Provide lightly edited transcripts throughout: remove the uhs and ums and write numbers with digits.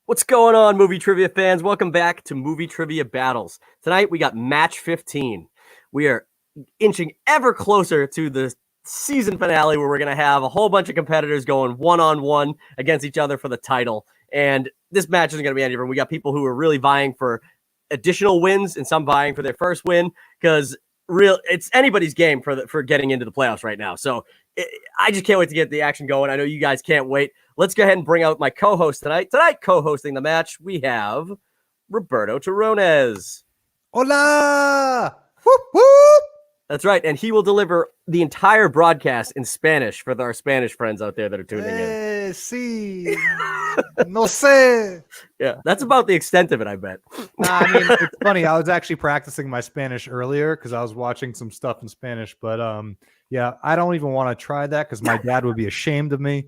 What's going on, movie trivia fans? Welcome back to Movie Trivia Battles. Tonight we got match 15. We are inching ever closer to the season finale where we're going to have a whole bunch of competitors going one-on-one against each other for the title. And this match isn't going to be any different. We got people who are really vying for additional wins and some vying for their first win because it's anybody's game for getting into the playoffs right now. So I just can't wait to get the action going. I know you guys can't wait. Let's go ahead and bring out my co-host tonight. Tonight, co-hosting the match, we have Roberto Terrones. Hola! Whoop, whoop! That's right, and he will deliver the entire broadcast in Spanish for our Spanish friends out there that are tuning in. Sí. No sé. Yeah, that's about the extent of it, I bet. I mean, it's funny. I was actually practicing my Spanish earlier because I was watching some stuff in Spanish, but yeah, I don't even want to try that because my dad would be ashamed of me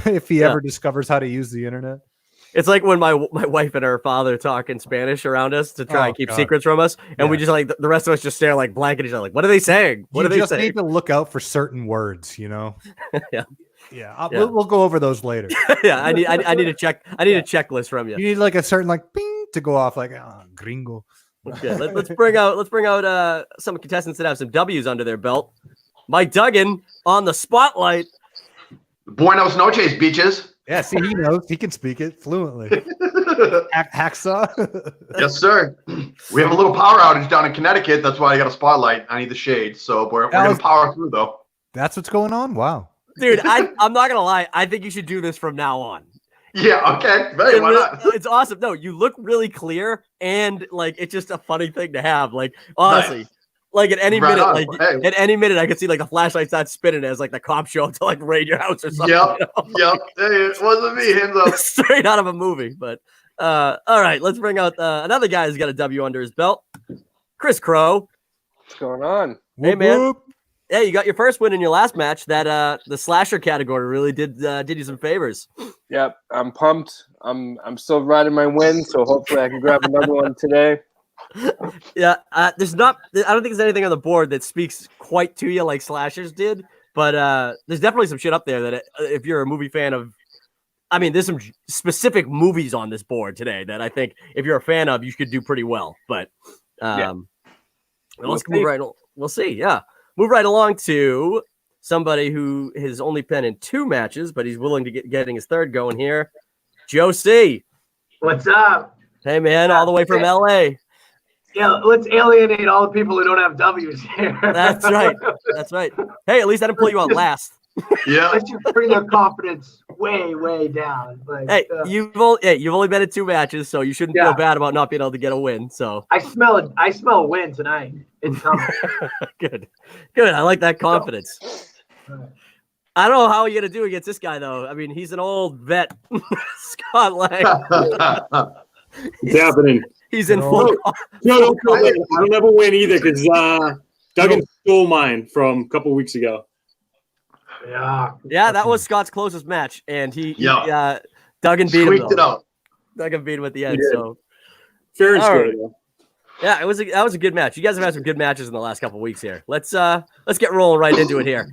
if he ever discovers how to use the internet. It's like when my wife and her father talk in Spanish around us to try and keep secrets from us, and we just like the rest of us just stare like blank at each other, like, what are they saying? What are they saying? You just need to look out for certain words, you know. Yeah. We'll go over those later. Yeah, I need to check. I need a checklist from you. You need like a certain like ping to go off, like gringo. Okay, let's bring out some contestants that have some W's under their belt. Mike Duggan on the spotlight. Buenos noches, beaches. Yeah, see, he knows. He can speak it fluently. Hacksaw. Yes, sir. We have a little power outage down in Connecticut. That's why I got a spotlight. I need the shade. So we're going to power through, though. That's what's going on? Wow. Dude, I'm not going to lie. I think you should do this from now on. Yeah, okay. Hey, why not? It's awesome. No, you look really clear, and, like, it's just a funny thing to have. Like, honestly. Nice. Like at any minute, at any minute, I could see like the flashlight start spinning as like the cop show to like raid your house or something. Yep, yep. Hey, it wasn't me. Hands up. Straight out of a movie. But all right, let's bring out another guy who's got a W under his belt, Chris Crow. What's going on? Hey man. Yeah, you got your first win in your last match. That the slasher category really did you some favors. Yep, I'm pumped. I'm still riding my win, so hopefully I can grab another one today. Yeah, I don't think there's anything on the board that speaks quite to you like slashers did, but there's definitely some shit up there that if you're a movie fan of, I mean, there's some specific movies on this board today that I think if you're a fan of, you could do pretty well. But let's move right. We'll see. Yeah, move right along to somebody who has only been in 2 matches, but he's willing to getting his third going here. Joe C. What's up? Hey man, all the way from LA. Yeah, let's alienate all the people who don't have W's here. That's right. That's right. Hey, at least I didn't pull you out last. Yeah. Let's just bring their confidence way, way down. Like, hey, you've only been in 2 matches, so you shouldn't feel bad about not being able to get a win. So I smell a win tonight. It's coming. Good. I like that confidence. I don't know how you're gonna do against this guy though. I mean, he's an old vet, Scott Lang. It's happening. He's in full. No, I don't ever win either because Duggan stole mine from a couple weeks ago. Yeah, that was Scott's closest match, and Duggan beat him. Squeaked it out. Duggan beat him at the end. So fair and square. Yeah, that was a good match. You guys have had some good matches in the last couple of weeks here. Let's get rolling right into it here.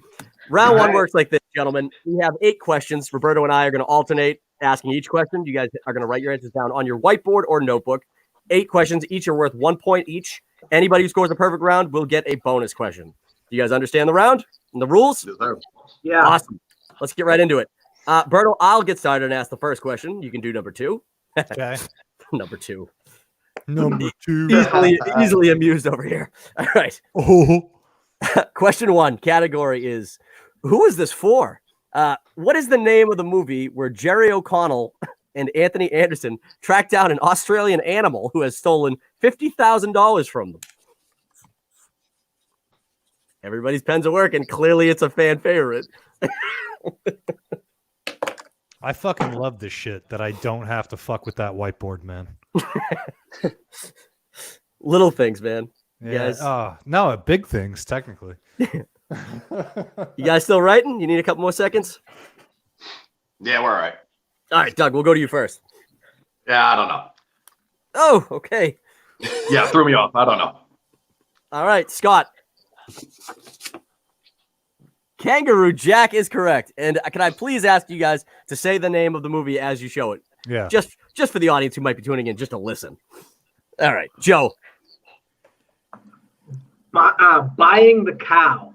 Round 1 works like this, gentlemen. We have 8 questions. Roberto and I are going to alternate asking each question. You guys are going to write your answers down on your whiteboard or notebook. 8 questions. Each are worth 1 point each. Anybody who scores a perfect round will get a bonus question. Do you guys understand the round and the rules? Yeah. Awesome. Let's get right into it. Berto, I'll get started and ask the first question. You can do number 2. Okay. Number 2. Number 2. Easily amused over here. All right. Oh. Question 1. Category is, who is this for? What is the name of the movie where Jerry O'Connell and Anthony Anderson track down an Australian animal who has stolen $50,000 from them? Everybody's pens are working. Clearly, it's a fan favorite. I fucking love this shit that I don't have to fuck with that whiteboard, man. Little things, man. Yeah. No, big things, technically. You guys still writing? You need a couple more seconds? Yeah, we're all right. All right, Doug, we'll go to you first. Yeah, I don't know. Oh, okay. Yeah, threw me off. I don't know. All right, Scott. Kangaroo Jack is correct. And can I please ask you guys to say the name of the movie as you show it? Yeah. Just for the audience who might be tuning in just to listen. All right, Joe. Buying the Cow.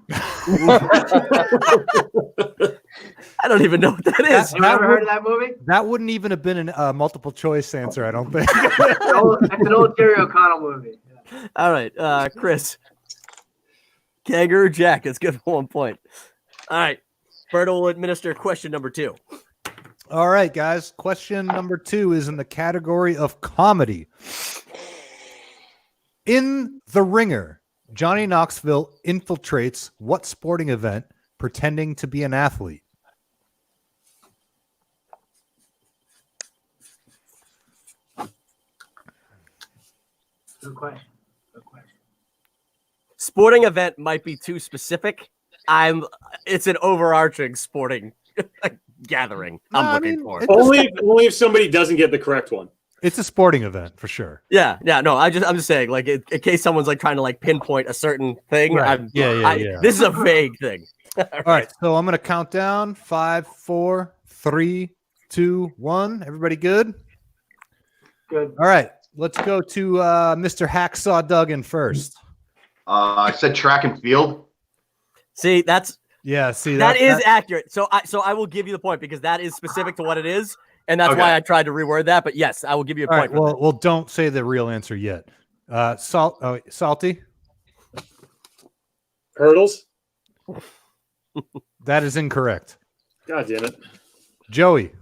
I don't even know what that is. You ever heard of that movie? That wouldn't even have been a multiple choice answer, I don't think. It's an old Terry O'Connell movie. All right, Chris. Kangaroo Jack. That's good for 1 point. All right. Berto will administer question number 2. All right, guys. Question number 2 is in the category of comedy. In The Ringer, Johnny Knoxville infiltrates what sporting event pretending to be an athlete? Good question. Sporting event might be too specific. It's an overarching sporting gathering I'm looking for. Only if somebody doesn't get the correct one. It's a sporting event for sure. Yeah, no, I'm just saying, like, in case someone's like trying to like pinpoint a certain thing. Right. Yeah. This is a vague thing. All right, so I'm going to count down 5, 4, 3, 2, 1. Everybody good? Good. All right, let's go to Mr. Hacksaw Duggan first. I said track and field. See, that is accurate. So I will give you the point because that is specific to what it is, and that's why I tried to reword that. But yes, I will give you a point. Right, well, don't say the real answer yet. Salty. Hurdles. That is incorrect. God damn it. Joey.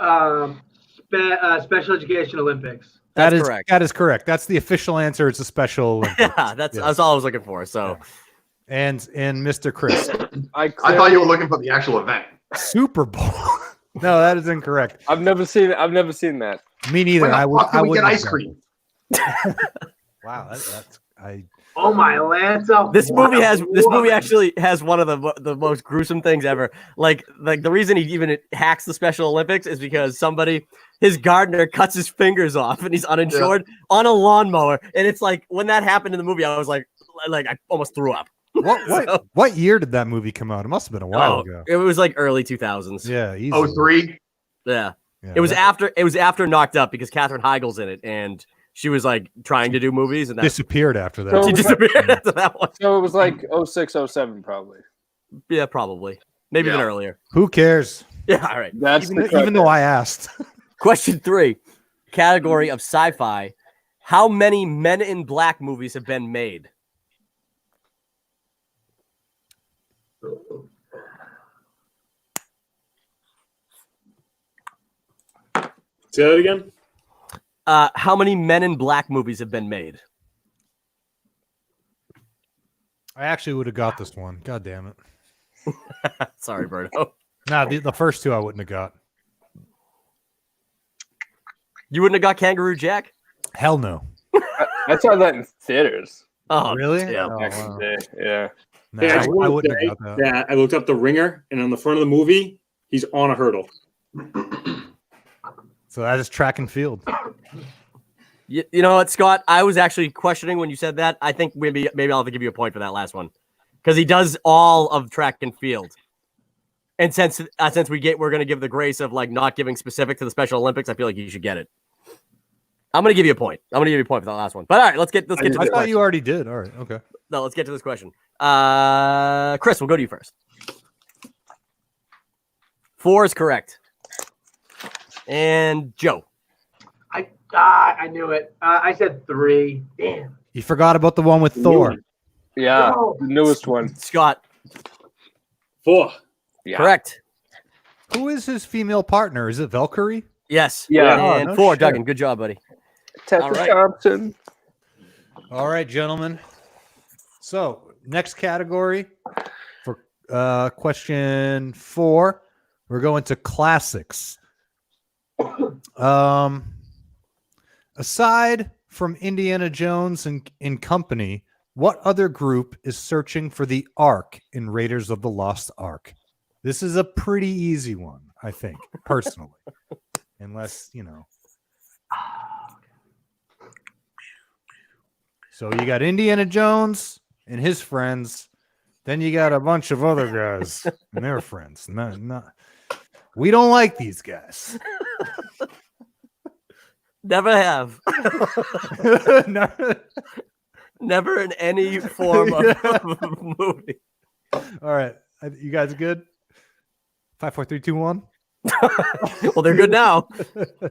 Special Education Olympics. That's correct. That is correct. That's the official answer. It's a Special Olympics. Yeah, that's all I was looking for. So, and Mr. Chris. I thought you were looking for the actual event. Super Bowl. No, that is incorrect. I've never seen that. Me neither. When the fuck can we get ice cream? Wow, that's Oh my Lanza! This movie actually has one of the most gruesome things ever. Like the reason he even hacks the Special Olympics is because his gardener cuts his fingers off and he's uninsured on a lawnmower. And it's like when that happened in the movie, I was like I almost threw up. What year did that movie come out? It must have been a while ago. It was like early 2000s. Yeah, easy. 03. Yeah. It was after Knocked Up because Katherine Heigl's in it and she was like trying to do movies and disappeared after that. She disappeared after that one. So it was like 06, 07 probably. Yeah, probably. Maybe even earlier. Who cares? Yeah, all right. That's even though I asked. Question 3, category of sci-fi. How many Men in Black movies have been made? Say that again. How many Men in Black movies have been made? I actually would have got this one. God damn it. Sorry, Berto. Nah, the first two I wouldn't have got. You wouldn't have got Kangaroo Jack? Hell no. I saw that in theaters. Oh, really? Yeah. Oh, Back in wow. the day. Yeah. Nah, Hey, I wanna wouldn't say have got that. that I looked up The Ringer, and on the front of the movie, he's on a hurdle. So that is track and field. You know what, Scott? I was actually questioning when you said that. I think maybe I'll have to give you a point for that last one because he does all of track and field. And since we're going to give the grace of like not giving specific to the Special Olympics, I feel like you should get it. I'm going to give you a point. I'm going to give you a point for that last one. But all right, let's get to I this thought question. you already did. All right. Okay. No, let's get to this question. Chris, we'll go to you first. 4 is correct. And Joe. I knew it. I said 3. Damn. You forgot about the one with Thor. Yeah. No. The newest one. Scott. 4. Yeah. Correct. Who is his female partner? Is it Valkyrie? Yes. Yeah. Oh, And no 4, shit. Duggan. Good job, buddy. Tessa All right. Thompson. All right, gentlemen. So next category for question 4, we're going to classics. Aside from Indiana Jones and company, what other group is searching for the Ark in Raiders of the Lost Ark? This is a pretty easy one, I think, personally. Unless, So you got Indiana Jones and his friends Then you got a bunch of other guys and their friends. We don't like these guys. Never have. No. Never in any form of movie. All right. You guys good? 5, 4, 3, 2, 1. Well, they're good now. All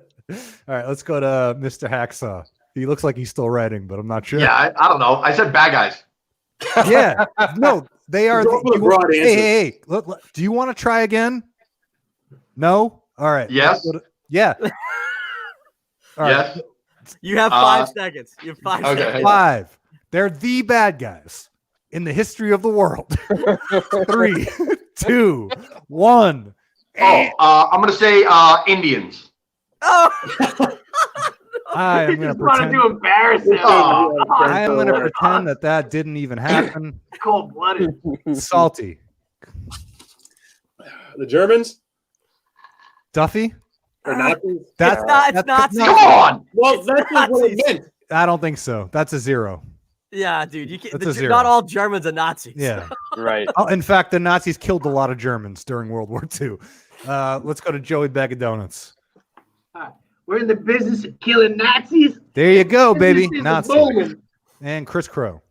right, let's go to Mr. Hacksaw. He looks like he's still writing, but I'm not sure. Yeah, I don't know. I said bad guys. Yeah. No, they are. Go for the broad answer. Hey. Look, do you want to try again? No? All right. Yes. Yeah. All right. Yes. You have 5 seconds. You have 5 Okay. seconds. 5. They're the bad guys in the history of the world. 3, 2, 1. Oh, I'm gonna say Indians. Oh, I am You going just to wanted pretend. to embarrass him. Oh, I am going to pretend that didn't even happen. Cold blooded. Salty. The Germans Duffy. or Nazis? That's It's Nazis. come on. Well, that's not what it Nazis. meant. I don't think so. That's a 0. yeah, dude. You can't, That's a 0. not all Germans are Nazis. Yeah. Right. Oh, in fact, the Nazis killed a lot of Germans during World War II. Let's go to Joey Bag of Donuts. We're in the business of killing Nazis. There you go, baby. Business is Nazi. booming. And Chris Crow.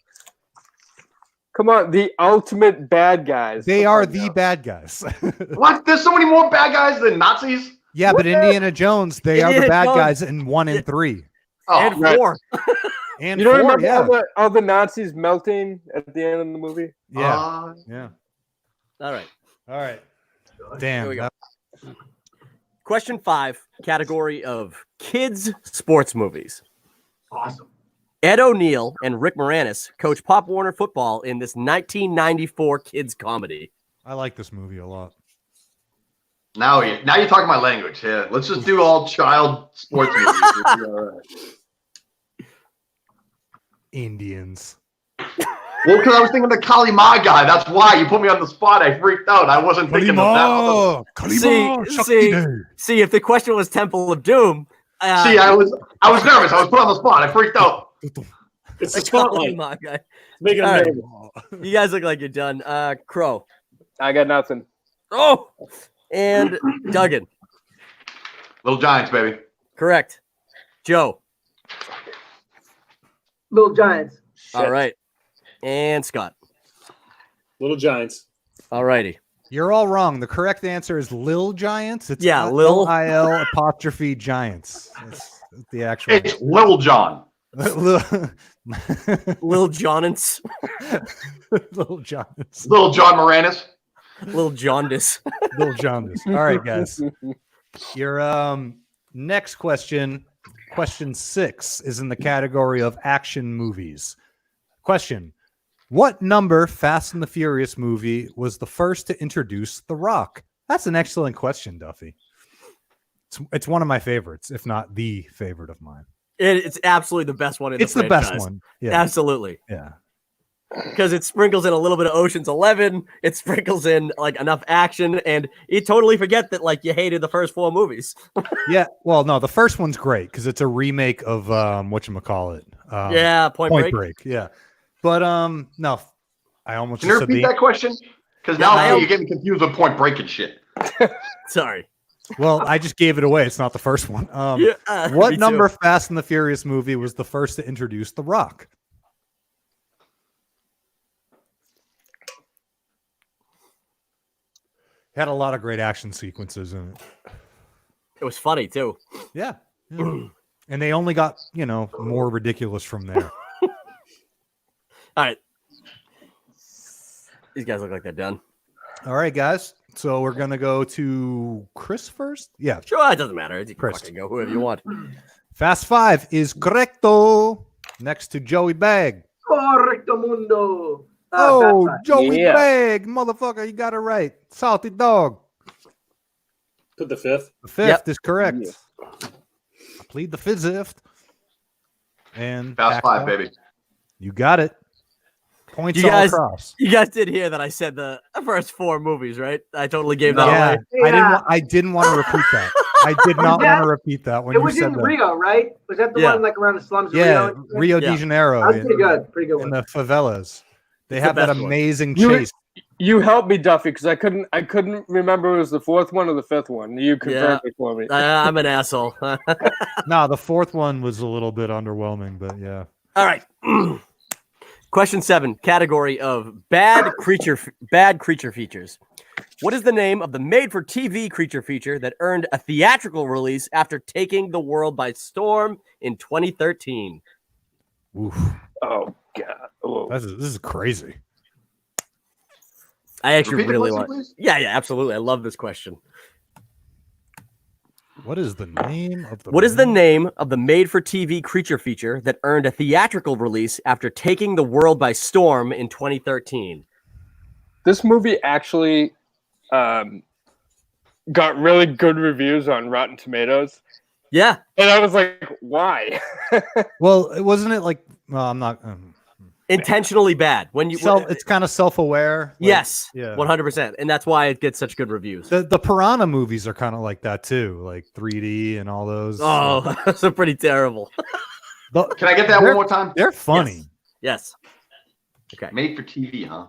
Come on, the ultimate bad guys. They Come are on the now. bad guys. What? There's so many more bad guys than Nazis. Yeah, but Indiana Jones, they are the Indiana bad Jones. guys in 1 and 3. Oh, And right. 4. And You don't 4, remember yeah. all the Nazis melting at the end of the movie? Yeah. Yeah. All right. All right. Here Damn. we go. Question 5, category of kids sports movies. Awesome. Ed O'Neill and Rick Moranis coach Pop Warner football in this 1994 kids comedy. I like this movie a lot. now you're talking my language. Yeah, let's just do all child sports movies. It'll be all right. Indians. Well, because I was thinking the Kali Ma guy. That's why you put me on the spot. I freaked out. I wasn't thinking of that. See, if the question was Temple of Doom, See, I was nervous. I was put on the spot. I freaked out. It's the spotlight. guy. Make it All right. nervous. You guys look like you're done. Crow. I got nothing. Oh, and Duggan. Little Giants, baby. Correct. Joe. Little Giants. All right. And Scott. Little Giants. All righty. You're all wrong. The correct answer is Lil Giants. It's Yeah, Lil. Lil apostrophe Giants. That's the actual. It's Little John. Lil Lil Johnance. Lil Giants. Little John Moranis. Lil Jaundice. Lil Jaundice. All right, guys. Your next question, question 6, is in the category of action movies. Question: what number Fast and the Furious movie was the first to introduce The Rock? That's an excellent question, Duffy. It's one of my favorites, if not the favorite of mine. It's absolutely the best one in It's the the best franchise. one. Yeah. Absolutely. Yeah. Because it sprinkles in a little bit of Ocean's 11. It sprinkles in like enough action, and you totally forget that like you hated the first 4 movies. Yeah. Well, no, the first one's great because it's a remake of whatchamacallit. Yeah, Point Break. Yeah. But no, I almost Can you just said repeat that question? Because Yeah, now I- you're getting confused with Point Break and shit. Sorry. Well, I just gave it away. It's not the first one. Yeah, me What too. number Fast and the Furious movie was the first to introduce The Rock? Had a lot of great action sequences in it. It was funny too. Yeah. Yeah. And they only got, more ridiculous from there. All right. These guys look like they're done. All right, guys. So we're going to go to Chris first. Yeah. Sure, it doesn't matter. You can Chris. fucking go whoever you want. Fast 5 is correcto. Next to Joey Bag. Correcto mundo. Oh, Fast Joey Yeah. Bag. Motherfucker, you got it right. Salty Dog. Put the 5th. The 5th Yep. is correct. Yeah. I plead the 5th. And Fast back 5, up. baby. You got it. Points You all guys- across. You guys did hear that I said the first 4 movies, right? I totally gave that Yeah, away. I didn't want to repeat that. I did not Yeah. want to repeat that when It you was said in that. Rio, right? Was that the Yeah. one like around the slums of Yeah, Rio? Rio Yeah. de Janeiro. That was pretty good. Pretty good In one. the favelas. They It's the have that best one. amazing You- chase. You helped me, Duffy, because I couldn't remember it was the fourth one or the fifth one. You confirmed it for me. I'm an asshole. No, the fourth one was a little bit underwhelming, but yeah. All right. Question 7, category of bad creature features. What is the name of the made-for-TV creature feature that earned a theatrical release after taking the world by storm in 2013? Oof. Oh God! Oh. This is crazy. I actually Repeat the really question, want. please. Yeah, absolutely. I love this question. What is the name of the What is the name of the made-for-TV creature feature that earned a theatrical release after taking the world by storm in 2013? This movie actually got really good reviews on Rotten Tomatoes, Yeah. and I was like, "Why?" Well, wasn't it like I'm not Intentionally bad. When you it's kind of self-aware. like- yes, Yeah. 100%, and that's why it gets such good reviews. The Piranha movies are kind of like that too, like 3D and all those. Oh, so pretty terrible. Can I get that one more time? They're funny. Yes. Okay. Made for TV, huh?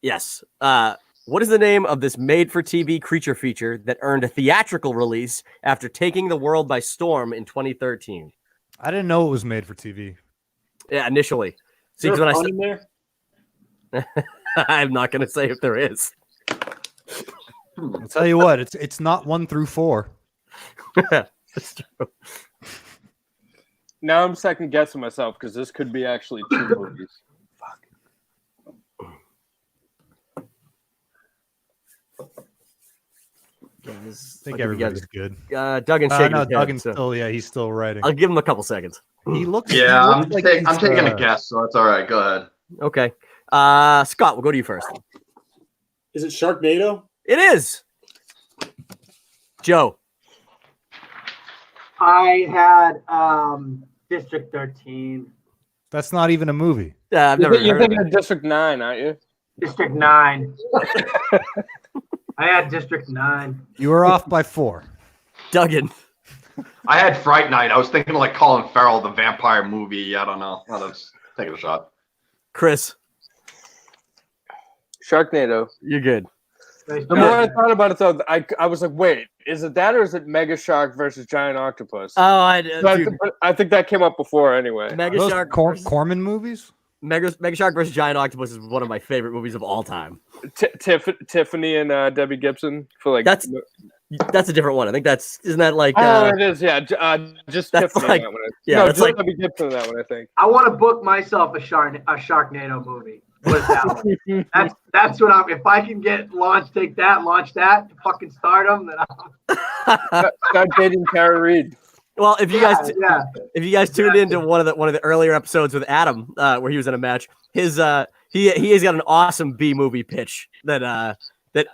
Yes. What is the name of this made-for-TV creature feature that earned a theatrical release after taking the world by storm in 2013? I didn't know it was made for TV. Yeah, initially. Is there 'cause a when I pun said- in there? I'm not going to say if there is. I'll tell you what, it's not 1 through 4. That's true. Now I'm second guessing myself because this could be actually 2 movies. I think everybody's good. Duggan's shaking No, his head, Duggan's so still, he's still writing. I'll give him a couple seconds. He looks. Yeah, he I'm, looks like I'm he's, taking a guess, so that's all right. Go ahead. Okay. Scott, we'll go to you first. Is it Sharknado? It is. Joe. I had District 13. That's not even a movie. I've never You're heard of thinking it. of District 9, aren't you? District 9. I had District 9. You were off by 4. Duggan. I had Fright Night. I was thinking of like Colin Farrell, the vampire movie. I don't know. Well, let's take it a shot. Chris. Sharknado. You're good. Nice The more I job. thought about it, though, I was like, wait, is it that or is it Mega Shark versus Giant Octopus? Oh, But I think that came up before anyway. Mega Those Shark. Corman movies? Mega Shark versus Giant Octopus is one of my favorite movies of all time. Tiffany and Debbie Gibson for like. That's a different one. I think isn't that like it is. Yeah, just that's Tiffany. like- in that one. yeah, no, that's just like- Debbie Gibson in that one. I think. I want to book myself a Sharknado movie. What is that one? That's what I'm. If I can launch that to fucking stardom, then Start dating Tara Reid. well, if you guys yeah. if you guys tuned into one of the earlier episodes with Adam, where he was in a match, his he has got an awesome B movie pitch that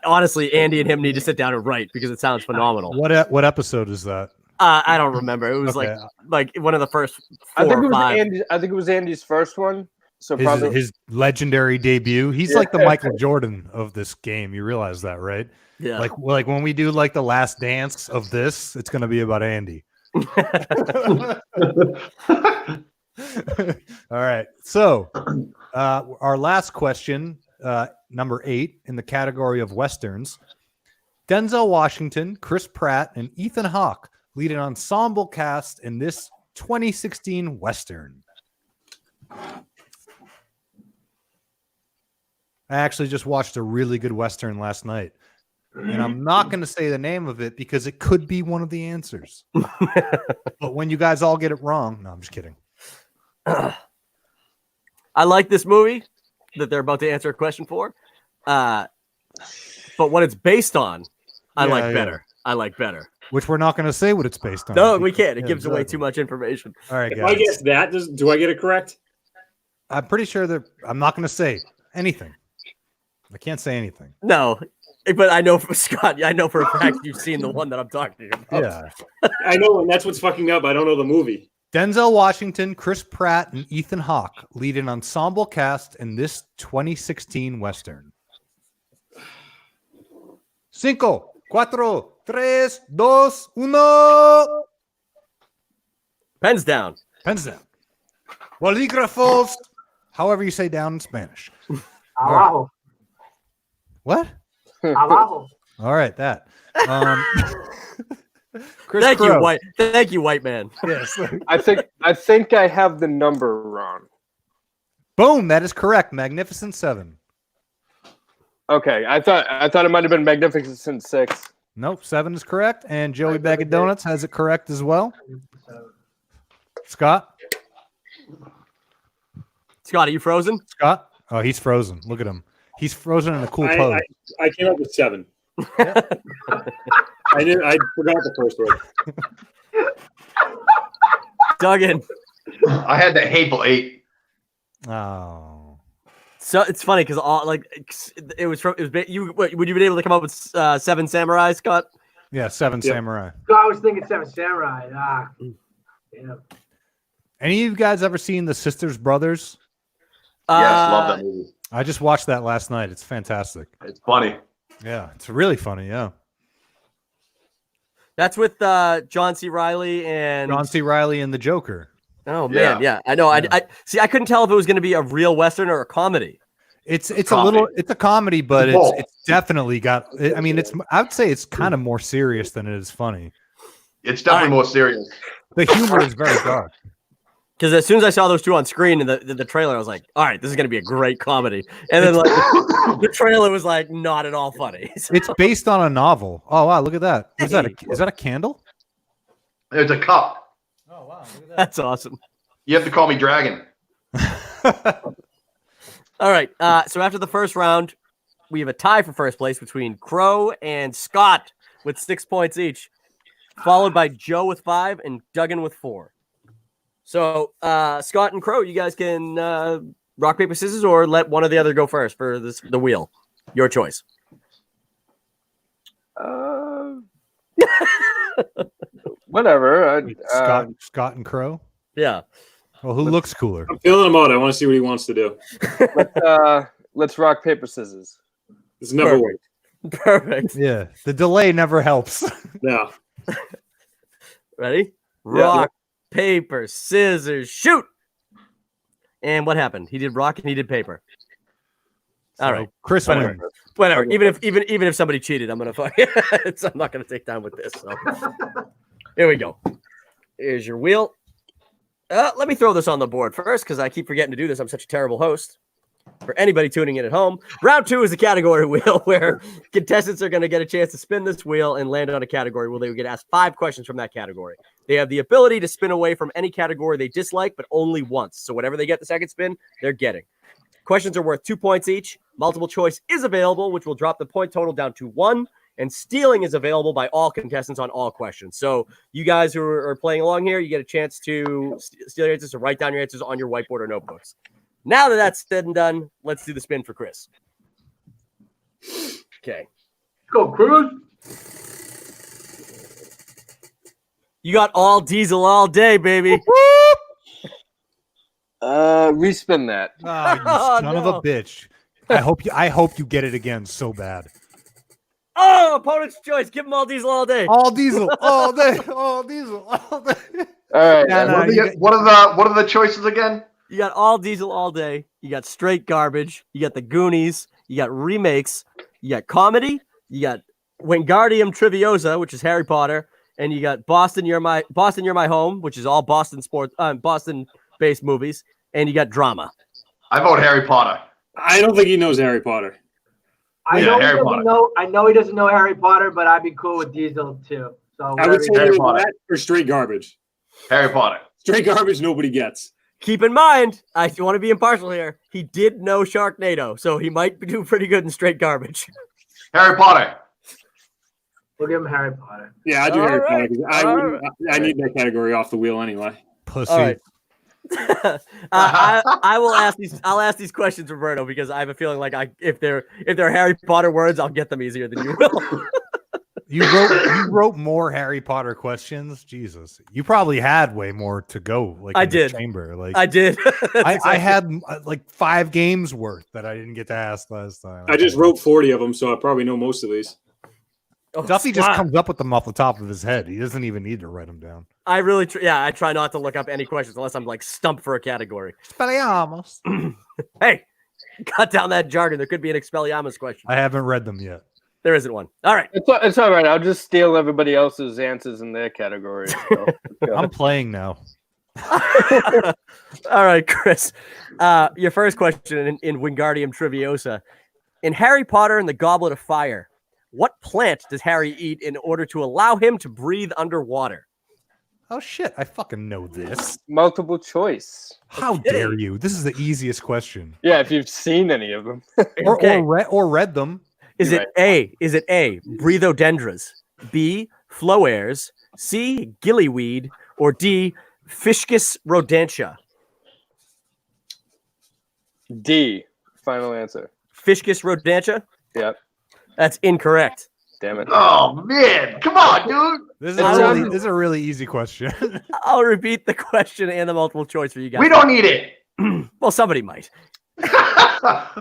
honestly Andy and him need to sit down and write because it sounds phenomenal. What episode is that? I don't remember. It was Okay. like one of the first 4 I think it or was 5. Andy. I think it was Andy's first one. So His, probably his legendary debut. He's like the Michael Jordan of this game. You realize that, right? Yeah. Like when we do like the last dance of this, it's gonna be about Andy. All right. So our last question, number 8 in the category of Westerns. Denzel Washington, Chris Pratt, and Ethan Hawke lead an ensemble cast in this 2016 Western. I actually just watched a really good Western last night. And I'm not going to say the name of it because it could be one of the answers. But when you guys all get it wrong, no, I'm just kidding. I like this movie that they're about to answer a question for. But what it's based on, I Yeah, like yeah. better. I like better. Which we're not going to say what it's based on. No, we can't. It Yeah, gives away exactly. too much information. All right, If guys. I guess that, do I get it correct? I'm pretty sure that I'm not going to say anything. I can't say anything. No, but I know for Scott, I know for a fact you've seen the one that I'm talking about. Yeah. I know, and that's what's fucking up. I don't know the movie. Denzel Washington, Chris Pratt, and Ethan Hawke lead an ensemble cast in this 2016 Western. 5, 4, 3, 2, 1. Pens down. Pens down. Bolígrafos. However you say down in Spanish. Abajo. What? Abajo. All right, that. Chris Thank Crow. you, white. Thank you, white man. Yes. I think I have the number wrong. Boom, that is correct. Magnificent Seven. Okay, I thought it might have been Magnificent Six. Nope, 7 is correct. And Joey Bag of Donuts has it correct as well. Scott? Scott, are you frozen? Scott? Oh, he's frozen. Look at him. He's frozen in a cool I, pose. I came up with 7. I forgot the first word. Duggan. I had that hateful 8. Oh. So it's funny because it was you. Would you been able to come up with 7 samurai, Scott? Yeah, 7 Yeah. Samurai. So I was thinking Seven Samurai. Damn. Any of you guys ever seen The Sisters Brothers? Yes, love that movie. I just watched that last night. It's fantastic. It's funny. Yeah, it's really funny. Yeah. That's with John C. Riley and John C. Riley and the Joker. Oh man, yeah, I know. Yeah. I see. I couldn't tell if it was going to be a real western or a comedy. It's Comedy. it's a comedy, but Both. it's definitely got. I mean, I would say it's kind of more serious than it is funny. It's definitely more serious. The humor is very dark. Because as soon as I saw those two on screen in the trailer, I was like, all right, this is going to be a great comedy. And then like the trailer was like not at all funny. So- It's based on a novel. Oh wow, look at that. Is that a candle? It's a cup. Oh wow, look at That's awesome. You have to call me Dragon. All right. So after the first round, we have a tie for first place between Crow and Scott with 6 points each, followed by Joe with 5 and Duggan with 4. So Scott and Crow, you guys can rock, paper, scissors, or let one or the other go first for the wheel. Your choice. Whatever. Scott and Crow. Yeah. Well, who looks cooler? I'm feeling him out. I want to see what he wants to do. Let's rock, paper, scissors. It's never worked. Perfect. Yeah, the delay never helps. No. Ready? Rock, paper, scissors, shoot. And what happened? He did rock and he did paper. All right. Chris Whatever. wins. Whatever. Even if somebody cheated, I'm gonna fuck. I'm not gonna take time with this. So. Here we go. Here's your wheel. Let me throw this on the board first because I keep forgetting to do this. I'm such a terrible host. For anybody tuning in at home, round 2 is a category wheel where contestants are going to get a chance to spin this wheel and land on a category where they will get asked 5 questions from that category. They have the ability to spin away from any category they dislike, but only once. So whatever they get the second spin, they're getting. Questions are worth 2 points each. Multiple choice is available, which will drop the point total down to 1. And stealing is available by all contestants on all questions. So you guys who are playing along here, you get a chance to steal your answers, to write down your answers on your whiteboard or notebooks. Now that that's said and done, let's do the spin for Chris. Okay. Let's go, Cruz. You got all diesel all day, baby. Respin that. Oh, you son of a bitch! I hope you get it again so bad. Oh, opponent's choice. Give them all diesel all day. All diesel, all day, all diesel, all day. All right. Yeah, no, What are the choices again? You got all diesel all day. You got straight garbage. You got the Goonies. You got remakes. You got comedy. You got Wingardium Triviosa, which is Harry Potter, and you got Boston. You're my home, which is all Boston sports, Boston-based movies, and you got drama. I vote Harry Potter. I don't think he knows Harry Potter. I Yeah, know he Harry doesn't Potter. know. I know he doesn't know Harry Potter, but I'd be cool with Diesel too. So I whatever would you say Harry either Potter. that or straight garbage. Harry Potter. Straight garbage, nobody gets. Keep in mind, I want to be impartial here. He did know Sharknado, so he might do pretty good in straight garbage. Harry Potter. We'll give him Harry Potter. Yeah, I do All Harry right. Potter. I need that category off the wheel anyway. Pussy. All right. I will ask these. I'll ask these questions, Roberto, because I have a feeling like if they're Harry Potter words, I'll get them easier than you will. You wrote more Harry Potter questions. Jesus, you probably had way more to go. Like I in the did. chamber. Like I did. I had like 5 games worth that I didn't get to ask last time. I just wrote 40 of them, so I probably know most of these. Oh, Duffy just wow. comes up with them off the top of his head. He doesn't even need to write them down. I really, I try not to look up any questions unless I'm like stumped for a category. Expelliarmus. Hey, cut down that jargon. There could be an Expelliarmus question. I haven't read them yet. There isn't one. All right. It's all right. I'll just steal everybody else's answers in their category. So, I'm playing now. All right, Chris. Your first question in Wingardium Triviosa. In Harry Potter and the Goblet of Fire, what plant does Harry eat in order to allow him to breathe underwater? Oh shit! I fucking know this. multiple choice. How dare you? This is the easiest question. Yeah, if you've seen any of them. Okay. Or read them. Is it A, Breathodendras, B, Floares, C, Gillyweed, or D, Fiscus rodentia? D. Final answer. Fiscus rodentia? Yep. That's incorrect. Damn it. Oh man, come on, dude. This is a really easy question. I'll repeat the question and the multiple choice for you guys. We don't need it. Well, somebody might.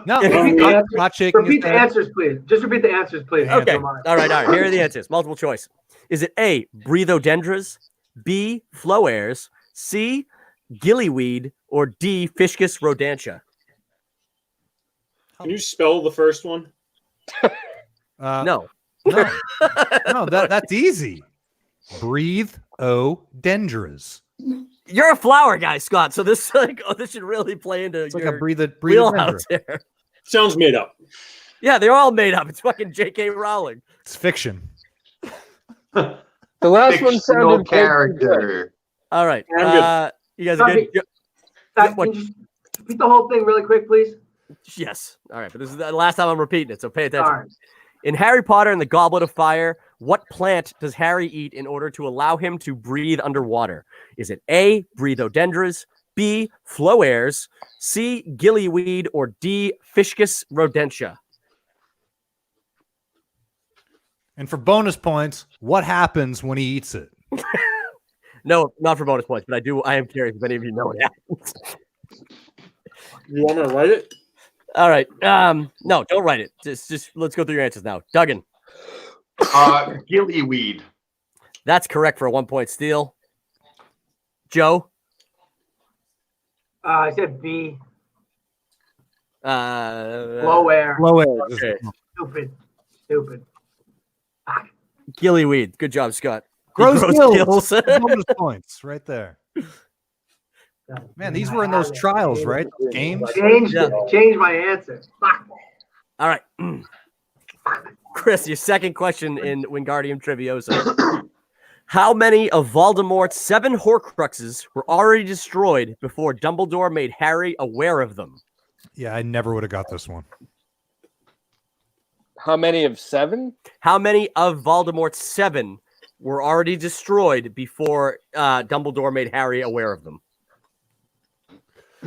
No, Yeah. not shaking his Repeat the head. answers, please. Just repeat the answers, please. Okay. Okay. Don't mind. All right. Here are the answers. Multiple choice. Is it A, Breathodendras, B, Floares, C, Gillyweed, or D, Fiscus rodentia? Can you spell the first one? No. No, that's easy. Breathe dendras. You're a flower guy, Scott. So this this should really play into It's like your a breathe wheelhouse here. Sounds made up. Yeah, they're all made up. It's fucking J.K. Rowling. It's fiction. The last one Fictional sounded character. All right. I'm good. You guys are good? Can What- you just repeat the whole thing really quick, please? Yes. All right. But this is the last time I'm repeating it, so pay attention. All right. In Harry Potter and the Goblet of Fire, what plant does Harry eat in order to allow him to breathe underwater? Is it A, Breathodendras, B, Floares, C, Gillyweed, or D, Fiscus rodentia? And for bonus points, what happens when he eats it? No, not for bonus points, but I am curious if any of you know what happens. You want me to write it? All right. No, don't write it. Just let's go through your answers now. Duggan, Gillyweed. that's correct for a 1-point steal. Joe, I said B. Low Low air. Okay. Stupid. Gillyweed. Good job, Scott. Gross Gross skills. Bonus points right there. Man, these were in those trials, right? Games. Changed Yeah. it. Changed my answer. Fuck. All right. Chris, your second question in Wingardium Triviosa. How many of Voldemort's 7 Horcruxes were already destroyed before Dumbledore made Harry aware of them? Yeah, I never would have got this one. How many of 7? How many of Voldemort's 7 were already destroyed before Dumbledore made Harry aware of them?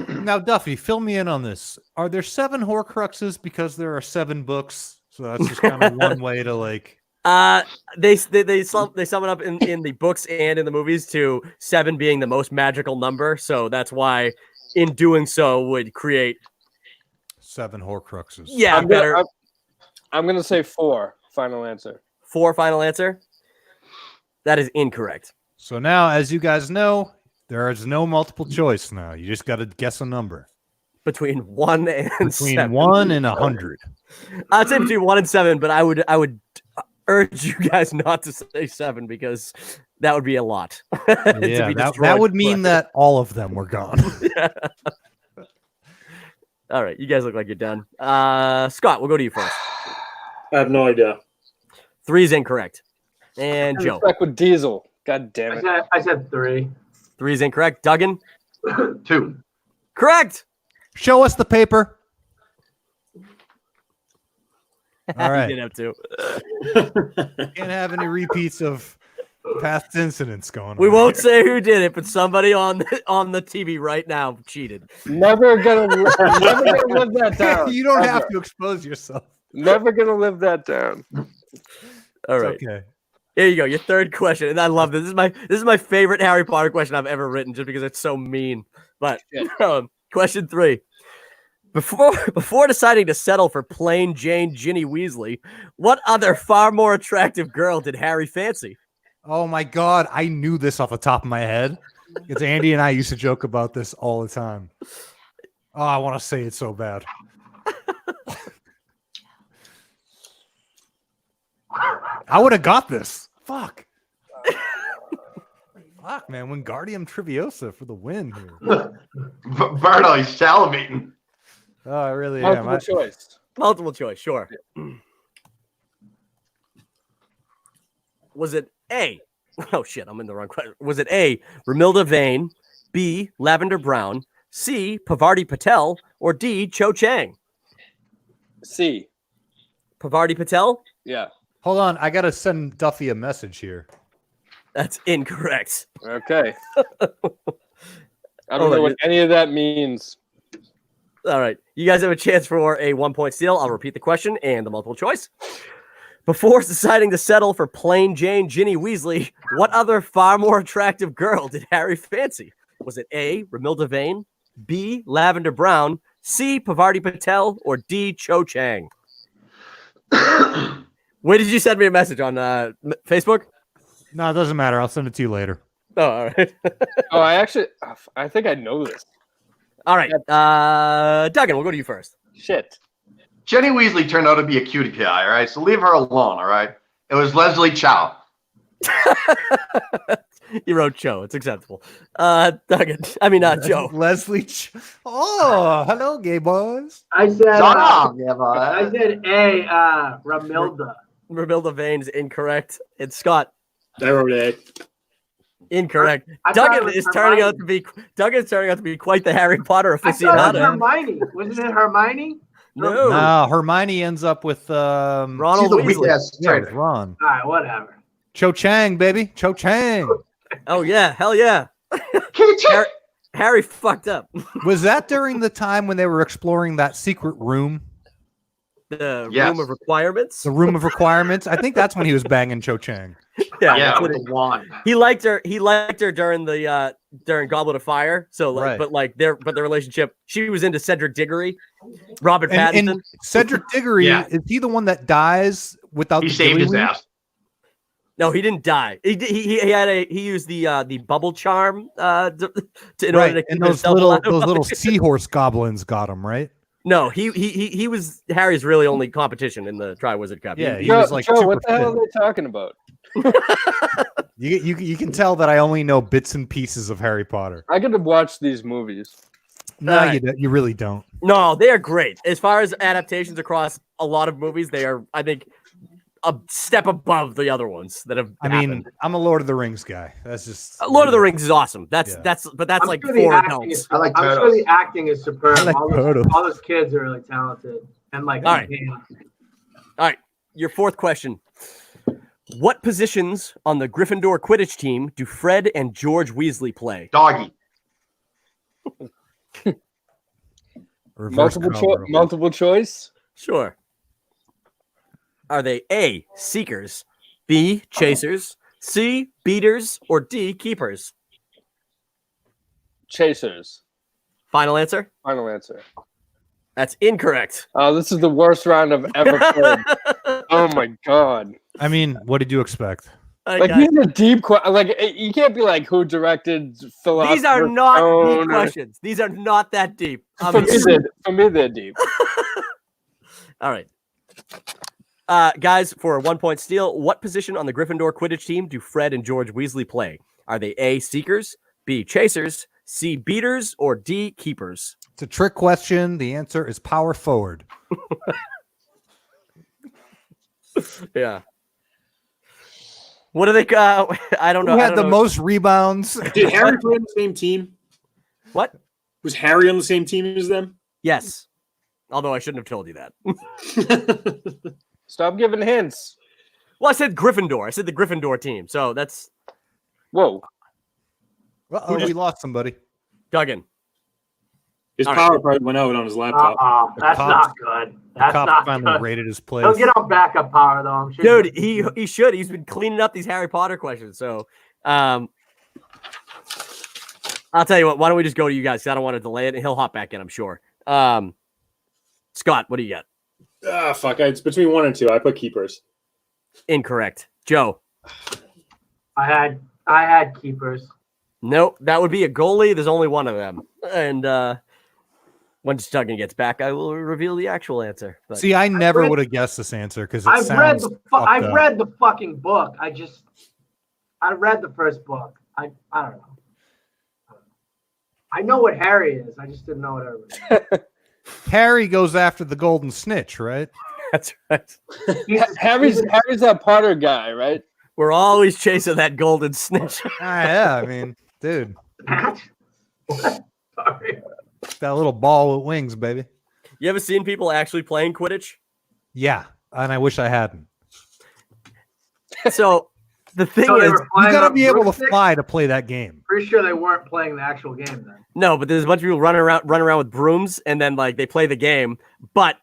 Now, Duffy, fill me in on this. Are there 7 Horcruxes because there are 7 books? So that's just kind of one way to like. They sum it up in the books and in the movies to 7 being the most magical number. So that's why, in doing so, would create 7 Horcruxes. yeah better. I'm gonna say 4. Final answer. 4 final answer. That is incorrect. So now, as you guys know, there is no multiple choice now. You just got to guess a number Between 1 and between 7. 1 and 100. I'd say between 1 and 7, but I would urge you guys not to say 7 because that would be a lot. to be Yeah, that destroyed would mean forever. that all of them were gone. All right, you guys look like you're done. Scott, we'll go to you first. I have no idea. 3 is incorrect. And Joe, Back with Diesel. God damn it. I said 3. 3 is incorrect. Duggan, 2. correct. Show us the paper. All You right. did have to. Can't have any repeats of past incidents going on. We won't here. say who did it, but somebody on the TV right now cheated. Never gonna live that down. You don't Ever. have to expose yourself. Never gonna live that down. All It's right. okay. Here you go. Your third question, and I love this. This is my favorite Harry Potter question I've ever written, just because it's so mean. But question 3: before deciding to settle for plain Jane Ginny Weasley, what other far more attractive girl did Harry fancy? Oh my God. I knew this off the top of my head. It's Andy and I used to joke about this all the time. Oh, I want to say it so bad. I would have got this. Fuck. Fuck, man. Wingardium Triviosa for the win here. Berto, he's salivating. Oh, I really am. Multiple choice. Multiple choice, sure. Was it A? Oh shit, I'm in the wrong question. Was it A, Romilda Vane, B, Lavender Brown, C, Pavarti Patel, or D, Cho Chang? C. Pavarti Patel? Yeah. Hold on. I got to send Duffy a message here. That's incorrect. Okay. I don't know what any of that means. All right. You guys have a chance for a 1-point steal. I'll repeat the question and the multiple choice. Before deciding to settle for plain Jane Ginny Weasley, what other far more attractive girl did Harry fancy? Was it A, Romilda Vane, B, Lavender Brown, C, Pavarti Patel, or D, Cho Chang? Where did you send me a message on Facebook? No, it doesn't matter. I'll send it to you later. Oh, all right. Oh, I think I know this. All right. Duggan, we'll go to you first. Shit. Jenny Weasley turned out to be a cutie pie, all right? So leave her alone, all right? It was Leslie Chow. You wrote Cho. It's acceptable. Duggan. I mean, Joe. Leslie. Oh, hello, gay boys. I said, Shut up, I said A, Romilda. Romilda Vane is incorrect. It's Scott. I wrote A. Incorrect. I thought it Duggan was is turning out Hermione. to be quite the Harry Potter I thought it was aficionado. Hermione. Wasn't it Hermione? No. No, Hermione ends up with Ronald She's a weak Weasley. ass yeah, with traitor. Ron. All right, whatever. Cho Chang, baby. Cho Chang. Oh yeah, hell yeah. Harry fucked up. Was that during the time when they were exploring that secret room? The Yes. room of requirements. The room of requirements? I think that's when he was banging Cho Chang. Yeah, Yeah, that's with what the wand. he liked her. He liked her during the during Goblet of Fire. So like, Right. but the relationship. She was into Cedric Diggory, Robert And Pattinson. Cedric Diggory, Yeah. is he the one that dies without He the saved his gilly weed? ass. No, he didn't die. He used the bubble charm in order to Right, keep and those himself little alive. seahorse goblins got him, right? No, he was Harry's really only competition in the Triwizard Cup. Yeah, he Joe, was like Joe, super what the hell fit. are they talking about? You can tell that I only know bits and pieces of Harry Potter. I could have watched these movies. No, Right. you really don't. No, they are great. As far as adaptations across a lot of movies, they are, I think, a step above the other ones that have. I mean, happened. I'm a Lord of the Rings guy. That's just Lord of the Rings is awesome. That's Yeah. that's I'm like sure the for acting adults. is- I like I'm Turtles. sure the acting is superb. I like all Turtles. those kids are really talented. And like, All right. yeah. All right, your fourth question. What positions on the Gryffindor Quidditch team do Fred and George Weasley play? Doggy. reverse cowgirl. Multiple choice. Sure. Are they A, seekers, B, chasers, C, beaters, or D, keepers? Chasers. Final answer? Final answer. That's incorrect. Oh, this is the worst round I've ever played. Oh my god! I mean, what did you expect? Like these are deep. Like you can't be like who directed Philosopher's These are not Stone deep or- questions. These are not that deep. For me, they're deep. All right. Guys, for a 1-point steal, what position on the Gryffindor Quidditch team do Fred and George Weasley play? Are they A, seekers, B, chasers, C, beaters, or D, keepers? It's a trick question. The answer is power forward. Yeah. What do they? I don't know. Who I had don't the know. most rebounds? Did Harry play on the same team? What? Was Harry on the same team as them? Yes. Although I shouldn't have told you that. Stop giving hints. Well, I said Gryffindor. I said the Gryffindor team. So that's Whoa. Uh-oh, we lost somebody. Duggan. His All power probably went out on his laptop. That's cops- not good. The That's cop not finally good. raided his place. He'll get on backup power though. I'm sure. Dude, he should. He's been cleaning up these Harry Potter questions. So I'll tell you what, why don't we just go to you guys? 'Cause I don't want to delay it, and he'll hop back in, I'm sure. Scott, what do you got? Ah, fuck. It's between 1 and 2. I put keepers. Incorrect. Joe. I had keepers. Nope, that would be a goalie. There's only one of them. And once Duggan gets back, I will reveal the actual answer. But See, I never read- would have guessed this answer because I've read I've the fucking book. I read the first book. I don't know. I know what Harry is. I just didn't know what everybody. Harry goes after the golden snitch, right? that's right. Harry's that Potter guy, right? We're always chasing that golden snitch. Yeah, I mean, dude, Sorry. that little ball with wings, baby. You ever seen people actually playing Quidditch? Yeah, and I wish I hadn't. So the thing So they is, were You flying got to on be able to broomsticks? fly to play that game. Pretty sure they weren't playing the actual game then. no, but there's a bunch of people running around with brooms, and then like they play the game, but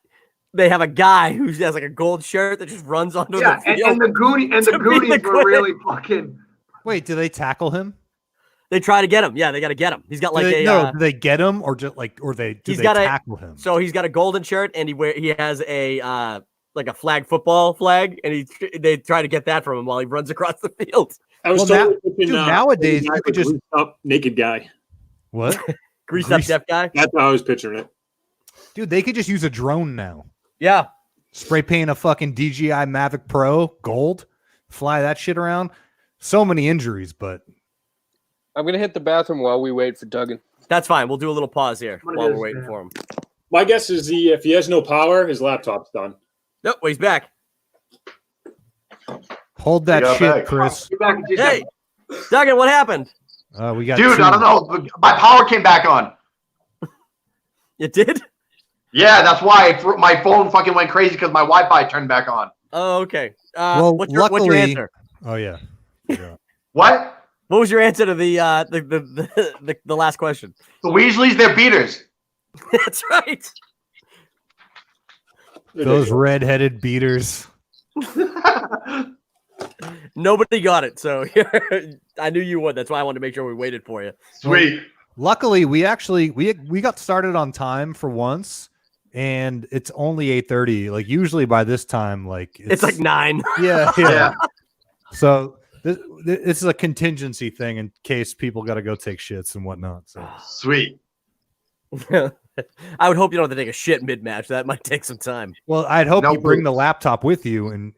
they have a guy who has like a gold shirt that just runs onto Yeah, the field. and the Goonies to beat the were Quidditch. really fucking. Wait, do they tackle him? They try to get him. Yeah, they got to get him. He's got like Do they get him or just like, or they do he's they got tackle him? So he's got a golden shirt, and he has a like a football flag, and they try to get that from him while he runs across the field. I was Well, totally thinking, dude, nowadays you could just- up naked guy. What? Greased up Grease- deaf guy. That's how I was picturing it. Dude, they could just use a drone now. Yeah. Spray paint a fucking DJI Mavic Pro gold, fly that shit around. So many injuries, but I'm gonna hit the bathroom while we wait for Duggan. That's fine. We'll do a little pause here What while it we're is, waiting man. for him. My guess is if he has no power, his laptop's done. Nope, he's back. hold that Yeah, shit, back. Chris. Get back in 2 Hey, seconds. Duggan, what happened? We got Dude, two. I don't know. My power came back on. You did? Yeah, that's why my phone fucking went crazy because my Wi-Fi turned back on. Oh, okay. Well, what's your luckily- answer? Oh yeah. Yeah. What? What was your answer to the last question? The Weasleys, they're beaters. That's right. Those red-headed beaters. Nobody got it, so I knew you would. That's why I wanted to make sure we waited for you. Sweet. Luckily, we got started on time for once, and it's only 8:30. Like usually by this time, like It's like 9. yeah. Yeah. So this is a contingency thing in case people got to go take shits and whatnot. So Sweet. I would hope you don't have to take a shit mid-match. That might take some time. well, I'd hope No you bring worries. the laptop with you and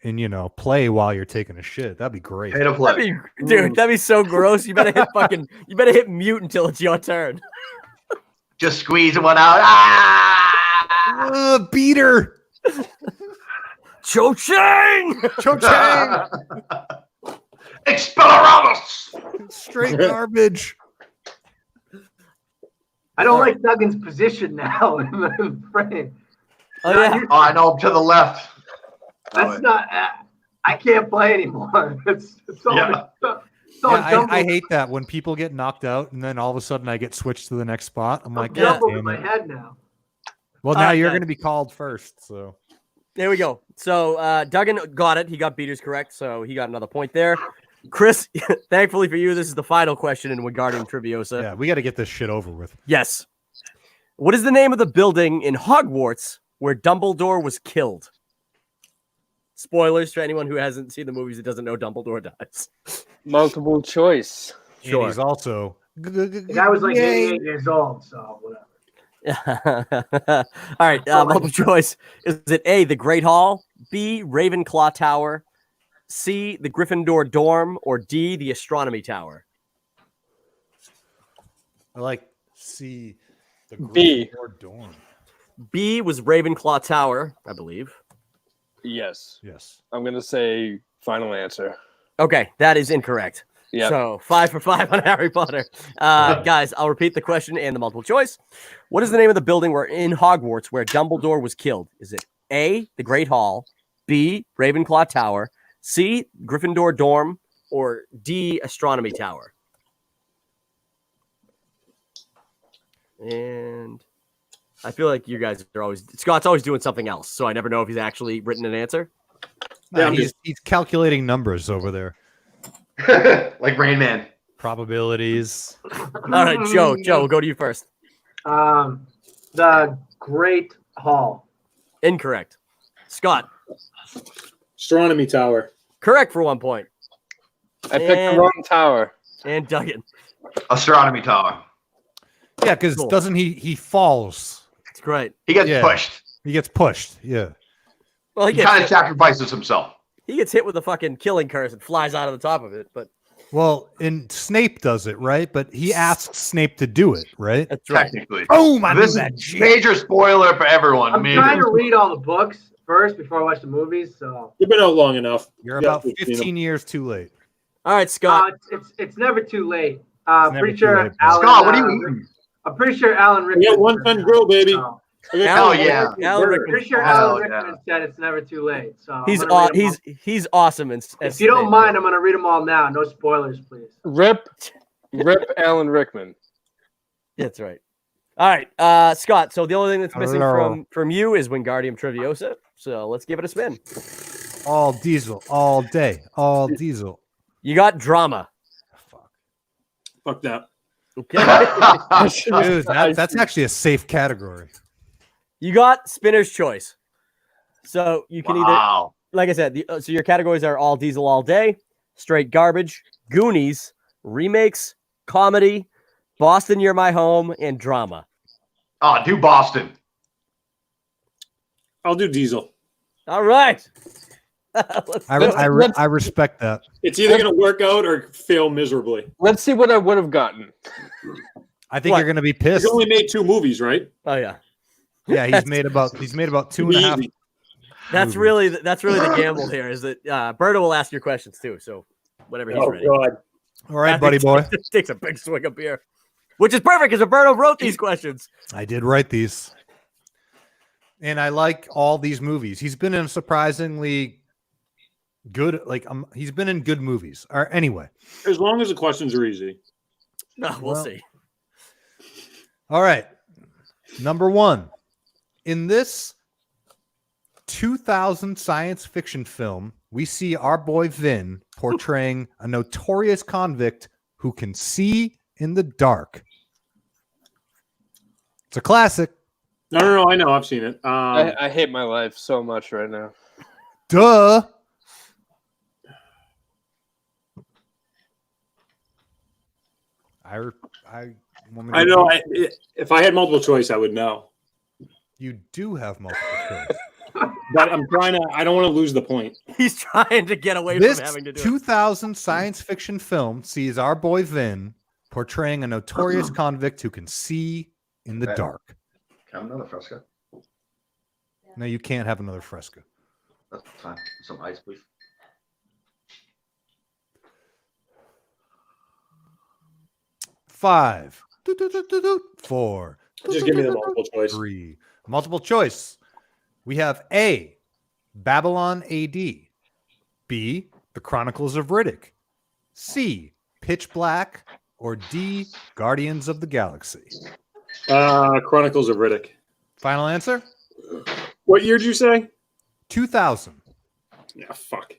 play while you're taking a shit. That'd be great. Pay to play. Dude, that'd be so gross. You better hit mute until it's your turn. Just squeezing one out. Ah! Beater. Cho-ching! Cho-chang! Expelliarmus! Straight garbage. I don't like Duggan's position now in the frame. Oh yeah. Oh, I know, to the left. That's not. I can't play anymore. It's all. Yeah. It's all Yeah, I jumbled- hate that when people get knocked out and then all of a sudden I get switched to the next spot. I'm like, I'm God jumbled in damn my it. head now. Well, now you're Okay. going to be called first. So There we go. So Duggan got it. He got beaters correct, so he got another point there. Chris, thankfully for you, this is the final question in Wingardium Triviosa. yeah, we got to get this shit over with. Yes. What is the name of the building in Hogwarts where Dumbledore was killed? Spoilers for anyone who hasn't seen the movies that doesn't know Dumbledore dies. Multiple choice. And he's also. The guy was like 88 years old, so whatever. All right, multiple choice. Is it A, the Great Hall, B, Ravenclaw Tower, C, the Gryffindor Dorm, or D, the Astronomy Tower? I like C. The B. Gryffindor dorm. B was Ravenclaw Tower, I believe. Yes. Yes. I'm gonna say final answer. Okay, that is incorrect. Yeah. So 5 for 5 on Harry Potter. Guys, I'll repeat the question and the multiple choice. What is the name of the building where in Hogwarts where Dumbledore was killed? Is it A, the Great Hall, B, Ravenclaw Tower, C, Gryffindor Dorm, or D, Astronomy Tower? And I feel like you guys are always Scott's always doing something else, so I never know if he's actually written an answer. Nah, I'm he's calculating numbers over there. Like Rain Man. Probabilities. All right, Joe, we'll go to you first. The Great Hall. Incorrect. Scott, Astronomy Tower. correct for 1 point. I picked the And- wrong tower. And Duggan. Astronomy Tower. Yeah, because Cool. doesn't he falls? It's great. He gets Yeah. pushed. He gets pushed. Yeah. Well, He kind of sacrifices himself. he gets hit with a fucking killing curse and flies out of the top of it. But Well, and Snape does it, right? But he asks Snape to do it, right? that's right. Technically. Boom! I knew This that is shit. major spoiler for everyone. I'm major. trying to read all the books first before I watch the movies. So You've been out long enough. You're Yeah, about we've seen 15 years too late. All right, Scott. it's never too late. never Pretty too sure late, bro. Alan. Scott, what are you eating? I'm pretty sure Alan Rickman. We got one ton grill, baby. So, Hell yeah. Alan Rickman. pretty sure Hell Alan yeah. Rickman said it's never too late. So I'm He's gonna read 'em all. he's awesome. And If you don't mind, I'm gonna read them all now. No spoilers, please. Rip Alan Rickman. That's right. All right, Scott. So the only thing that's missing Hello. from you is Wingardium Triviosa. So let's give it a spin. All diesel, all day, all diesel. You got drama. Fuck. Fuck that. Okay. Dude, that's actually a safe category. You got spinner's choice. So you can either, Wow. like I said, so your categories are all diesel all day, straight garbage, Goonies, remakes, comedy, Boston, You're My Home, and drama. Oh, do Boston. I'll do Diesel. All right. Let's I, do it. I respect that. It's either going to work out or fail miserably. Let's see what I would have gotten. I think What? you're going to be He's pissed. only made 2 movies, right? Oh yeah. Yeah, he's made about 2.5. Easy. That's movies. that's really the gamble here. Is that Berto will ask your questions too. So whenever he's Oh, ready. God. All right, buddy boy. Takes a big swig of beer, which is perfect because Roberto wrote these questions. I did write these. And I like all these movies. He's been in surprisingly good, he's been in good movies. Or anyway. As long as the questions are easy. No, we'll Well, see. All right. Number 1. In this 2000 science fiction film, we see our boy Vin portraying a notorious convict who can see in the dark. It's a classic. No. I know. I've seen it. I hate my life so much right now. Duh. I know. If I had multiple choice, I would know. You do have multiple choice. But I'm trying to. I don't want to lose the point. He's trying to get away This from having to do it. 2000 science fiction film sees our boy Vin portraying a notorious convict who can see in the Okay. dark. Can I have another Fresca? No, you can't have another Fresca. That's fine. Some ice, please. Five, four, Just give me the multiple choice. 3. Multiple choice. We have A, Babylon AD. B, The Chronicles of Riddick. C, Pitch Black. Or D, Guardians of the Galaxy. Chronicles of Riddick. Final answer? What year did you say? 2000. Yeah, fuck.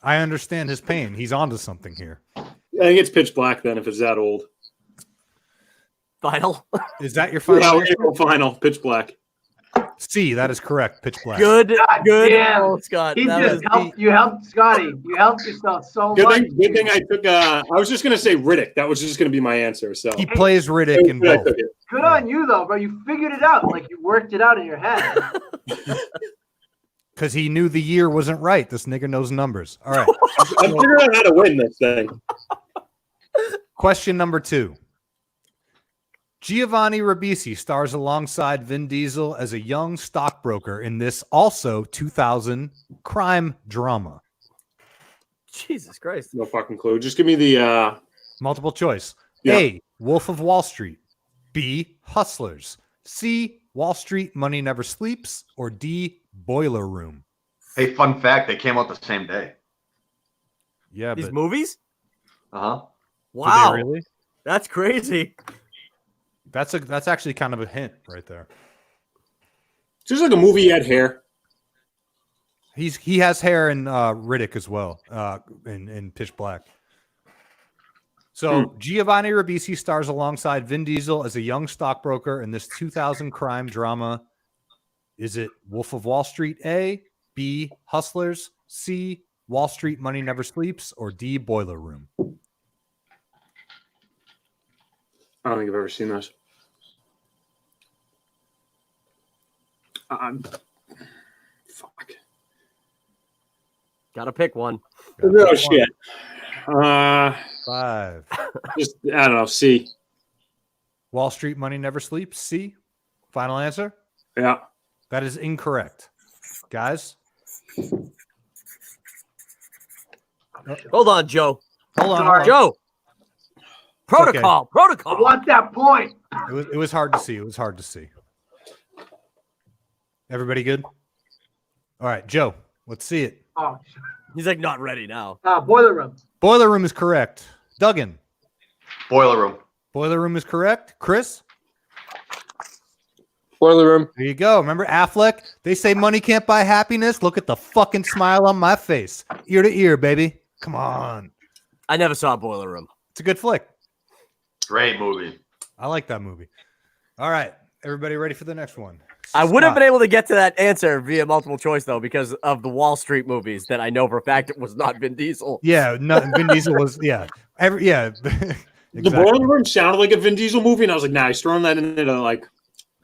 I understand his pain. He's onto something here. I think it's Pitch Black then, if it's that old. Final. Is that your final Yeah, answer? we're gonna go final. Pitch Black. C, that is correct. Pitch Black. Good. God Good. damn. Oh, Scott. He That just was helped. You helped Scotty. You helped yourself so Good much. thing I took. I was just gonna say Riddick. That was just gonna be my answer. So He plays Riddick in I both. took it. Good on you though, bro. You figured it out. Like you worked it out in your head. Because he knew the year wasn't right. This nigga knows numbers. All right. I'm figuring out how to win this thing. Question number 2. Giovanni Ribisi stars alongside Vin Diesel as a young stockbroker in this also 2000 crime drama. Jesus Christ. No fucking clue. Just give me the. Multiple choice. Yeah. A, Wolf of Wall Street. B, Hustlers. C, Wall Street Money Never Sleeps. Or D, Boiler Room. Hey, fun fact, they came out the same day. Yeah, These but movies? Uh-huh. do Wow. they really? That's crazy. That's actually kind of a hint right there. Just like a movie he had hair. He has hair in Riddick as well, in Pitch Black. So Giovanni Ribisi stars alongside Vin Diesel as a young stockbroker in this 2000 crime drama. Is it Wolf of Wall Street A, B, Hustlers, C, Wall Street Money Never Sleeps, or D, Boiler Room? I don't think I've ever seen this. Fuck. Gotta pick one. Oh shit. 5. Just I don't know. C. Wall Street Money Never Sleeps, C. Final answer? Yeah. That is incorrect. Guys, Hold on, Joe. hold on. Sorry. Joe. Protocol. I Protocol. want that point. It was hard to see. It was hard to see. Everybody good? All right, Joe, let's see it. Oh, He's like not ready now. Boiler Room. Boiler Room is correct. Duggan, Boiler Room. Boiler Room is correct. Chris, Boiler Room. there you go. Remember Affleck? They say money can't buy happiness. Look at the fucking smile on my face. Ear to ear, baby. Come on. I never saw Boiler Room. It's a good flick. Great movie. I like that movie. All right, everybody ready for the next one? I would have Scott. been able to get to that answer via multiple choice though, because of the Wall Street movies that I know for a fact it was not Vin Diesel. Yeah, no, Vin Diesel was, yeah. The Exactly. Boiler Room sounded like a Vin Diesel movie, and I was like, nah, he's throwing that in there to like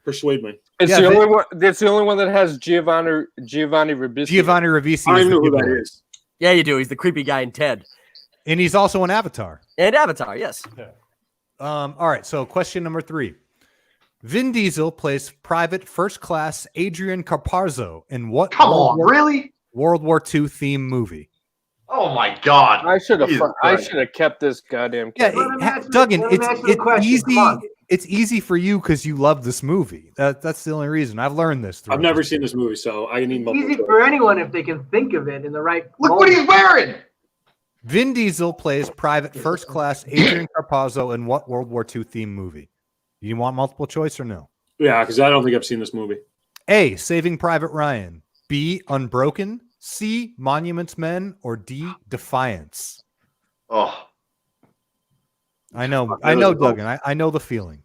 persuade me. It's Yeah, the they- only one. That's the only one that has Giovanni Ribisi. Giovanni Ribisi. I don't is even the know who giveaway. that is. Yeah, you do. He's the creepy guy in Ted And he's also an Avatar. and Avatar. Yes. All right, so question number 3. Vin Diesel plays Private First Class Adrian Carparzo in what Come on, really? World War II theme movie? Oh my God. I should have. Jesus I Christ. should have kept this goddamn. Yeah, kid. Let him answer- Duggan, let him answer the question. easy. Come on. It's easy for you because you love this movie. That's the only reason. I've learned this. I've never seen this movie, so I need multiple Easy choice. for anyone if they can think of it in the right. Look what he's wearing. Vin Diesel plays Private First Class Adrian Carpazzo in what World War II theme movie? You want multiple choice or no? Yeah, because I don't think I've seen this movie. A, Saving Private Ryan. B, Unbroken. C, Monuments Men. Or D, Defiance. Oh, I know, That was a vote. Duggan. I know the feeling.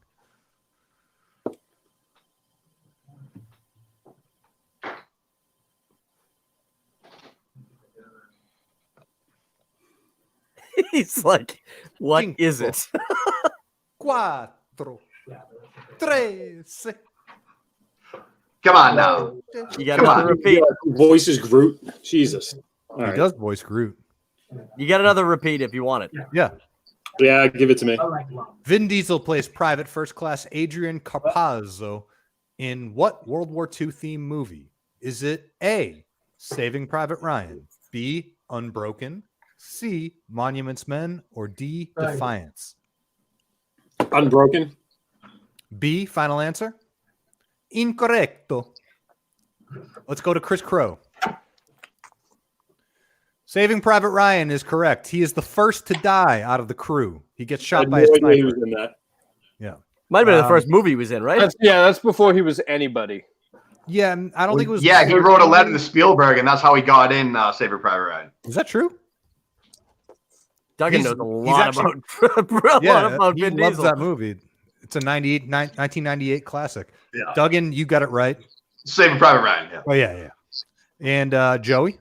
He's like, what Cinco. is it? Cuatro, tres. come on now. You got Come another on. repeat. Voice is Groot. Jesus. All He right. does voice Groot. You got another repeat if you want it. Yeah. Yeah, give it to me. I like love. Vin Diesel plays Private First Class Adrian Carpazzo in what World War II theme movie? Is it A, Saving Private Ryan, B, Unbroken, C, Monuments Men, or D, Right. Defiance? Unbroken. B, final answer? Incorrecto. Let's go to Chris Crow. Saving Private Ryan is correct. He is the first to die out of the crew. He gets I shot had by no a idea he sniper. was in that. Might have been the Um, first movie he was in, right? That's before he was anybody. Yeah, I don't think it was. Yeah, he wrote a letter to Spielberg, and that's how he got in Saving Private Ryan. Is that true? Duggan he's- knows a he's lot actually- about, Yeah, about he Vin loves Diesel. that movie. It's a 1998 classic. Yeah. Duggan, you got it right. Saving Private Ryan. Yeah. Oh yeah. And Joey,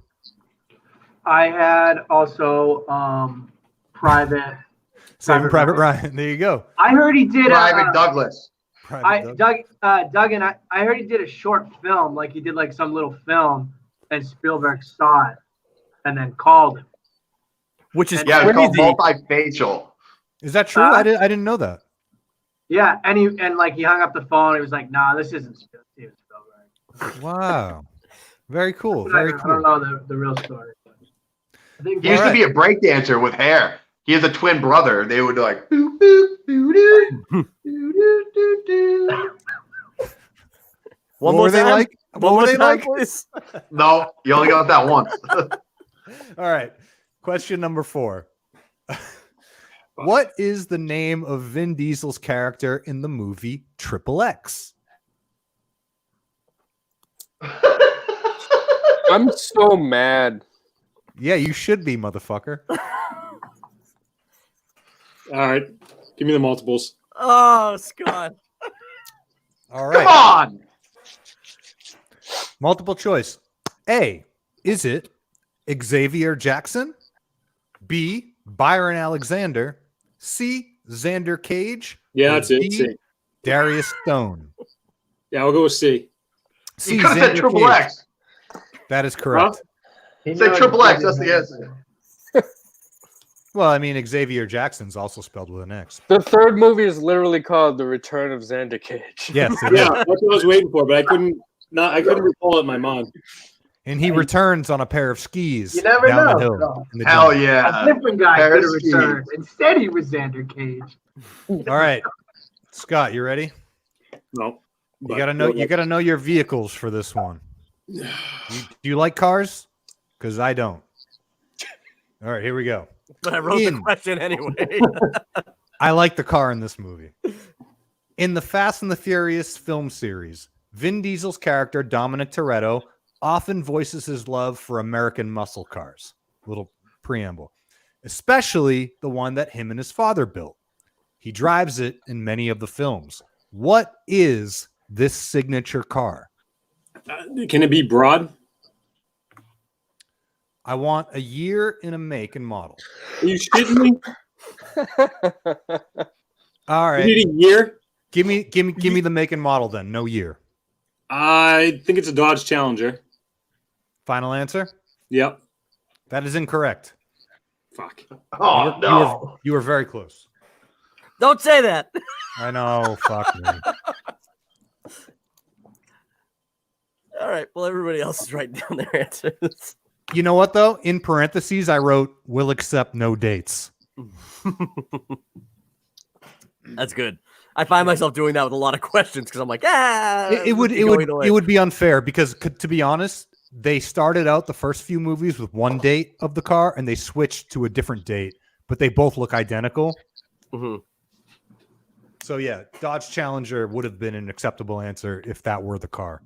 I had also Private. Saving Private Private Ryan. There you go. I heard he did. Private Douglas. Private Doug. Duggan. I heard he did a short film, like he did like some little film, and Spielberg saw it, and then called him. Which is Yeah, it's called crazy. multifacial. Is that true? I didn't know that. Yeah, and he hung up the phone. He was like, "Nah, this isn't Steven Spielberg." Wow. Very cool. But Very I don't cool. know the real story. I think He used All to be a breakdancer with hair. He has a twin brother. They would like. Boop, boop, doo, doo, doo, doo, doo, doo. One What more were they time. like? One What more were they time, like? please. No, you only got that once. All right. Question number 4. What is the name of Vin Diesel's character in the movie Triple X? I'm so mad. Yeah, you should be, motherfucker. All right. Give me the multiples. Oh, Scott. All Come right. on. Multiple choice. A, is it Xavier Jackson, B. Byron Alexander, C. Xander Cage, Yeah, or that's it. D. C. Darius Stone. Yeah, I'll go with C. C. You could have said Xander Triple Cage. X. That is correct. He Say knows Triple X, he that's the doesn't answer. Well, I mean, Xavier Jackson's also spelled with an X. The third movie is literally called The Return of Xander Cage. Yes, it Yeah, is. that's what I was waiting for, but I couldn't recall it in my mind. And he returns on a pair of skis You never down know. the hill. No. in the Hell jungle. yeah. A different guy could have Paris returned. Instead, he was Xander Cage. All right, Scott, you ready? No. You gotta know. You gotta know your vehicles for this one. Do you like cars? Because I don't. All right, here we go. But I wrote the In. question anyway. I like the car in this movie. In the Fast and the Furious film series, Vin Diesel's character, Dominic Toretto, often voices his love for American muscle cars. Little preamble. Especially the one that him and his father built. He drives it in many of the films. What is this signature car? Can it be broad? I want a year and a make and model. Are you shitting me? All You right. need a year? Give me the make and model then. No year. I think it's a Dodge Challenger. Final answer? Yep. That is incorrect. Fuck. Oh, no. You were very close. Don't say that. I know. Fuck me. All right. Well, everybody else is writing down their answers. You know what though? In parentheses, I wrote "will accept no dates." That's good. I find myself doing that with a lot of questions because I'm like, It would be unfair because to be honest, they started out the first few movies with one date of the car and they switched to a different date, but they both look identical. Mhm. So yeah, Dodge Challenger would have been an acceptable answer if that were the car.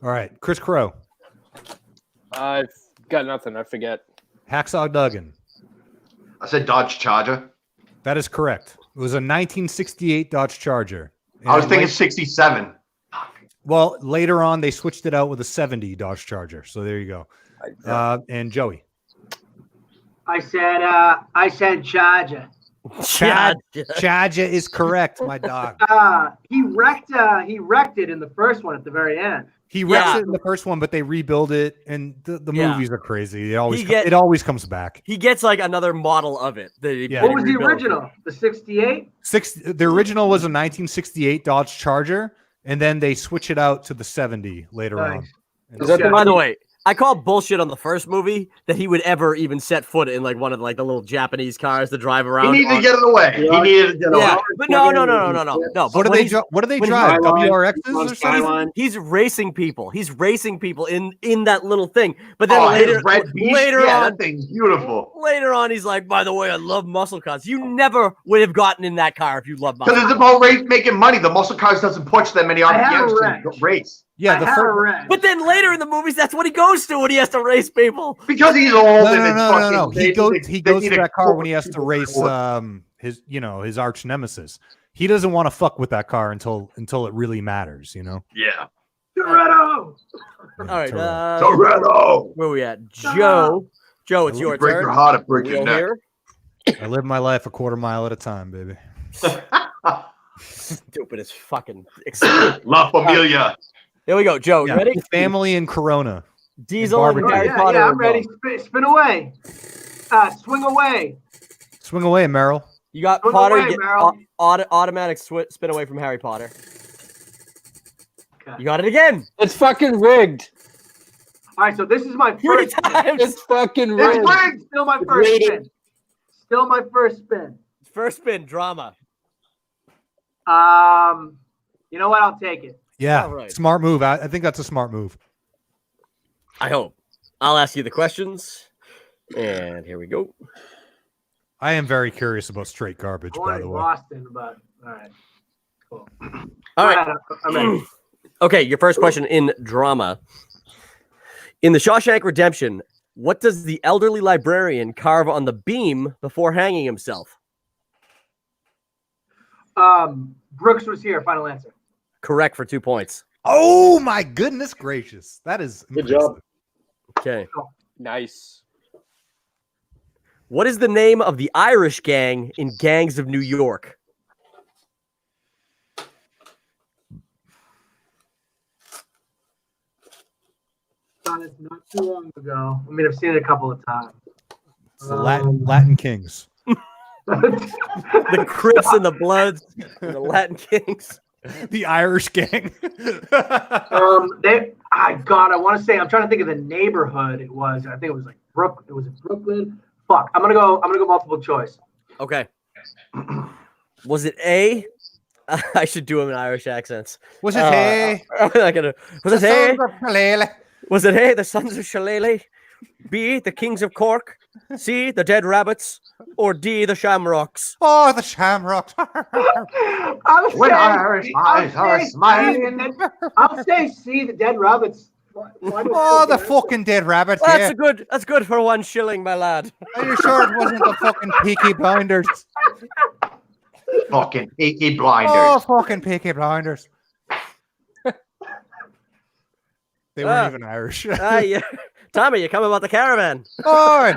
All right, Chris Crow, I've got nothing. I forget. Hacksaw Duggan. I said Dodge Charger. That is correct. It was a 1968 Dodge Charger. I was And thinking 67. well, later on they switched it out with a 70 Dodge Charger. So there you go. And Joey. I said Charger. Charger is correct, my dog. He wrecked it in the first one at the very end. He wrecks Yeah. it in the first one, but they rebuild it, and the Yeah. movies are crazy. It He always comes back. He gets like another model of it. Yeah. What was the original? The 68? The original was a 1968 Dodge Charger, and then they switch it out to the 70 later on. Nice. And Is that the By the way, I call bullshit on the first movie that he would ever even set foot in like one of like the little Japanese cars to drive He around. needed to on. get it away. He needed to get Yeah, away. but no. What but do when they? he's- What do they when he's drive? Skyline, WRXs on or something? Skyline. He's racing people. He's racing people in that little thing. But then Oh, later, his red beast? later Yeah, on, that thing's beautiful. later on, he's like, by the way, I love muscle cars. You never would have gotten in that car if you loved muscle Because it's cars. about race making money. The muscle cars doesn't push that many I have a RPMs wreck. to race. Yeah, I the had a first. red. But then later in the movies, that's what he goes to when he has to race people. Because he's old No, and no, it's no, fucking. no. He they- goes. they- He they goes need to a that car when he has to people race for his arch nemesis. He doesn't want to fuck with that car until it really matters. You know. Yeah. Toretto! All right, Toretto. where are we at? Joe, it's your Break turn. your heart and break Wheel your neck. here. I live my life a quarter mile at a time, baby. Stupid as fucking. La Familia. Here we go, Joe. Yeah, You ready? family and Corona. Diesel and barbecue. Harry Yeah, Potter. I'm and ready. Bo. Spin away. Swing away. Swing away, Merrill. You got Swing Potter. away, You get Merrill. automatic spin away from Harry Potter. You got it again. It's fucking rigged. All right, so this is my Three first. times. It's fucking It's rigged. rigged. Still my It's first rated. spin. Still my first spin. First spin drama. You know what? I'll take it. Yeah, All right. smart move. I think that's a smart move. I hope. I'll ask you the questions. And here we go. I am very curious about straight garbage, Born by in the way. Boston, but all right. Cool. All right. Go ahead, I'm ready. Okay, your first question in drama. In The Shawshank Redemption, what does the elderly librarian carve on the beam before hanging himself? Brooks was here. Final answer. Correct for 2 points. Oh my goodness gracious, that is Good impressive. job. Okay. Nice. What is the name of the Irish gang in Gangs of New York? Saw this not too long ago. I mean, I've seen it a couple of times. It's the Latin Kings. The Crips and the Bloods and the Latin Kings. The Irish gang. I want to say, I'm trying to think of the neighborhood it was. I think it was like Brooklyn. It was in Brooklyn. Fuck. I'm gonna go multiple choice. Okay. Was it A? I should do them in Irish accents. Was it hey? I'm not gonna. Was it A? Hey? Was it A, the Sons of Shillelagh? B, the Kings of Cork? C, the Dead Rabbits? Or D, the Shamrocks? Oh, the Shamrocks. When Irish eyes are smiling. I'll say C, the Dead Rabbits. Oh, the fucking Dead Rabbits. Well, Yeah. that's good for 1 shilling, my lad. Are you sure it wasn't the fucking Peaky Blinders? Fucking Peaky Blinders. Oh, fucking Peaky Blinders. They weren't even Irish. Yeah. Tommy, you coming about the caravan? Oh,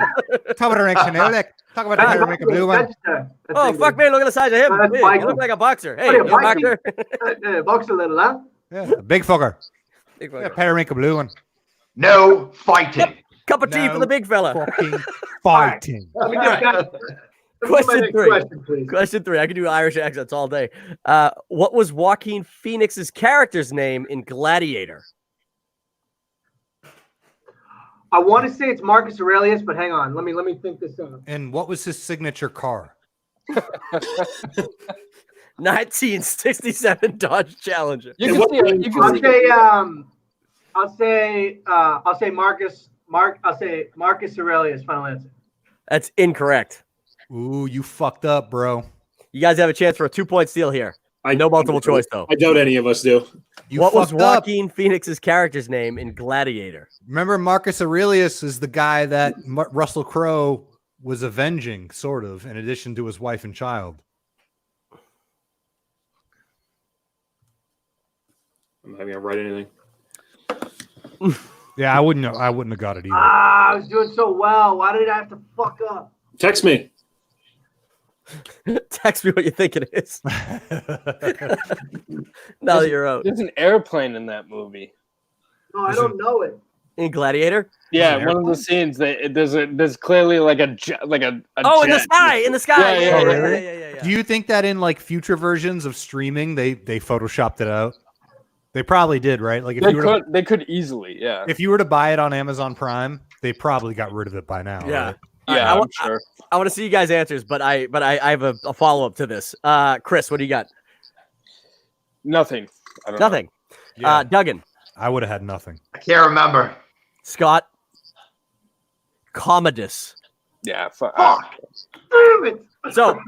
talk about the Talk about the Paramarica Blue one. Oh, fuck me, look at the size of him. That's Hey, you Michael. look like a boxer. Hey, Hey, you a Mikey. boxer? Box a little, huh? Yeah, big fucker. Big Yeah, fucker. Paramarica Blue one. No fighting. Cup of tea No. for the big fella. Fucking fighting. Let me get back. Question Next 3. question, please. Question 3. I can do Irish accents all day. What was Joaquin Phoenix's character's name in Gladiator? I want to say it's Marcus Aurelius, but hang on. Let me think this up. And what was his signature car? 1967 Dodge Challenger. You can see it. You I'll can see say I'll say Marcus Aurelius. Final answer. That's incorrect. Ooh, you fucked up, bro. You guys have a chance for a 2-point steal here. No multiple choice, though. I doubt any of us do. You What was fucked up. Joaquin Phoenix's character's name in Gladiator? Remember, Marcus Aurelius is the guy that Russell Crowe was avenging, sort of, in addition to his wife and child. I'm not even gonna write anything. Yeah, I wouldn't have got it either. I was doing so well. Why did I have to fuck up? Text me. Text me what you think it is. Now that you're out. There's an airplane in that movie. No, I don't know it. In Gladiator? Yeah, an one of the scenes there's clearly like a Oh, in the jet. sky! In the sky! Yeah, yeah, Yeah. Do you think that in like future versions of streaming, they photoshopped it out? They probably did, right? Like if They could easily, yeah. if you were to buy it on Amazon Prime, they probably got rid of it by now. Yeah. right? Yeah, I I'm sure. I want to see you guys' answers, but I have a follow up to this. Chris, what do you got? Nothing. I don't know. Nothing. Yeah. Duggan, I would have had nothing. I can't remember. Scott, Commodus. Yeah. Fuck. Damn it. So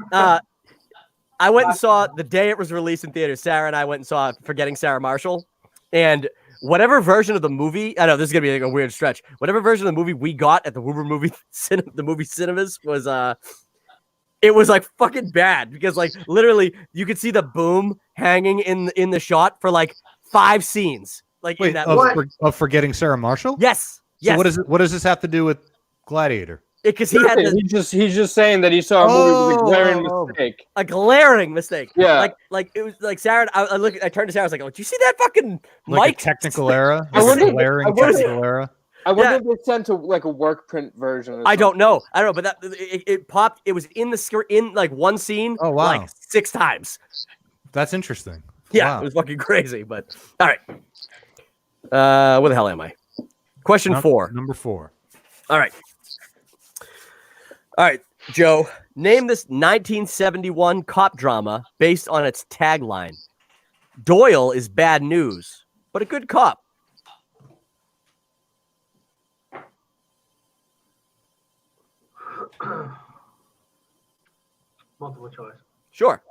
I went and saw the day it was released in theaters. Sarah and I went and saw Forgetting Sarah Marshall, and whatever version of the movie, I know this is gonna be like a weird stretch. Whatever version of the movie we got at the Woober movie the movie cinemas was it was like fucking bad because like literally you could see the boom hanging in the shot for like 5 scenes. Like in Wait, that of Forgetting Sarah Marshall? Yes. So Yes. what does this have to do with Gladiator? Because he had Nothing. He's just saying that he saw a movie with a glaring Oh. mistake. a glaring mistake. Yeah. Like it was like Sarah. I turned to Sarah. I was like, "Oh, did you see that fucking Like mic?" a technical error? I Like a wonder- glaring I wonder- technical error? I wonder Yeah. if they sent to like a work print version. Or I don't something. know. But that it popped. It was in the skirt in like one scene. Oh, wow. Like 6 times. That's interesting. Yeah, Wow. it was fucking crazy. But all right. Where the hell am I? Question 4. Number 4. All right. All right, Joe. Name this 1971 cop drama based on its tagline. Doyle is bad news, but a good cop. Multiple choice. Sure.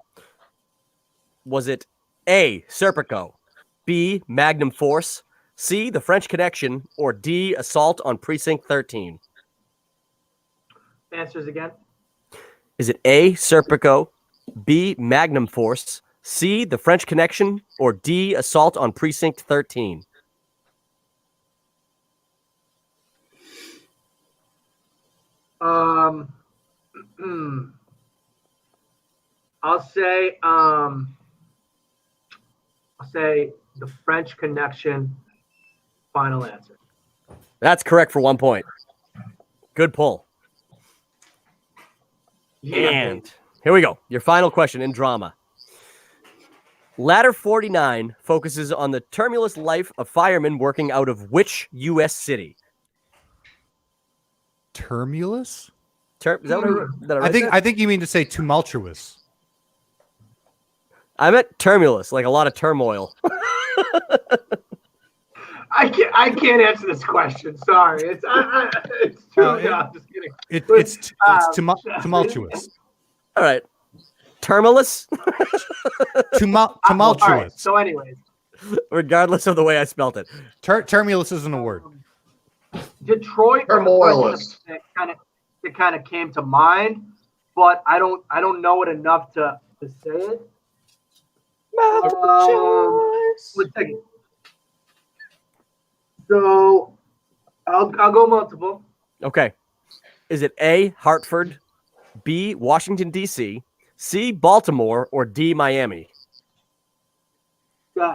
Was it A, Serpico, B, Magnum Force, C, The French Connection, or D, Assault on Precinct 13? Answers again. Is it A, Serpico, B, Magnum Force, C, The French Connection, or D, Assault on Precinct 13? I'll say The French Connection. Final answer. That's correct for 1 point. Good pull. Yeah. And here we go. Your final question in drama. Ladder 49 focuses on the tumultuous life of firemen working out of which U.S. city? Tumultuous? Is that what did I write that? I think you mean to say tumultuous. I meant tumultuous, like a lot of turmoil. I can't answer this question. Sorry, it's too. No, I'm just kidding. It's tumultuous. All right. Tumultuous? Tumultuous. All right, so anyways. Regardless of the way I spelt it. Tumultuous isn't a word. Detroit Turmoilist. that kind of came to mind, but I don't know it enough to say it. One second. So I'll go multiple. Okay. Is it A, Hartford, B, Washington, D.C., C, Baltimore, or D, Miami?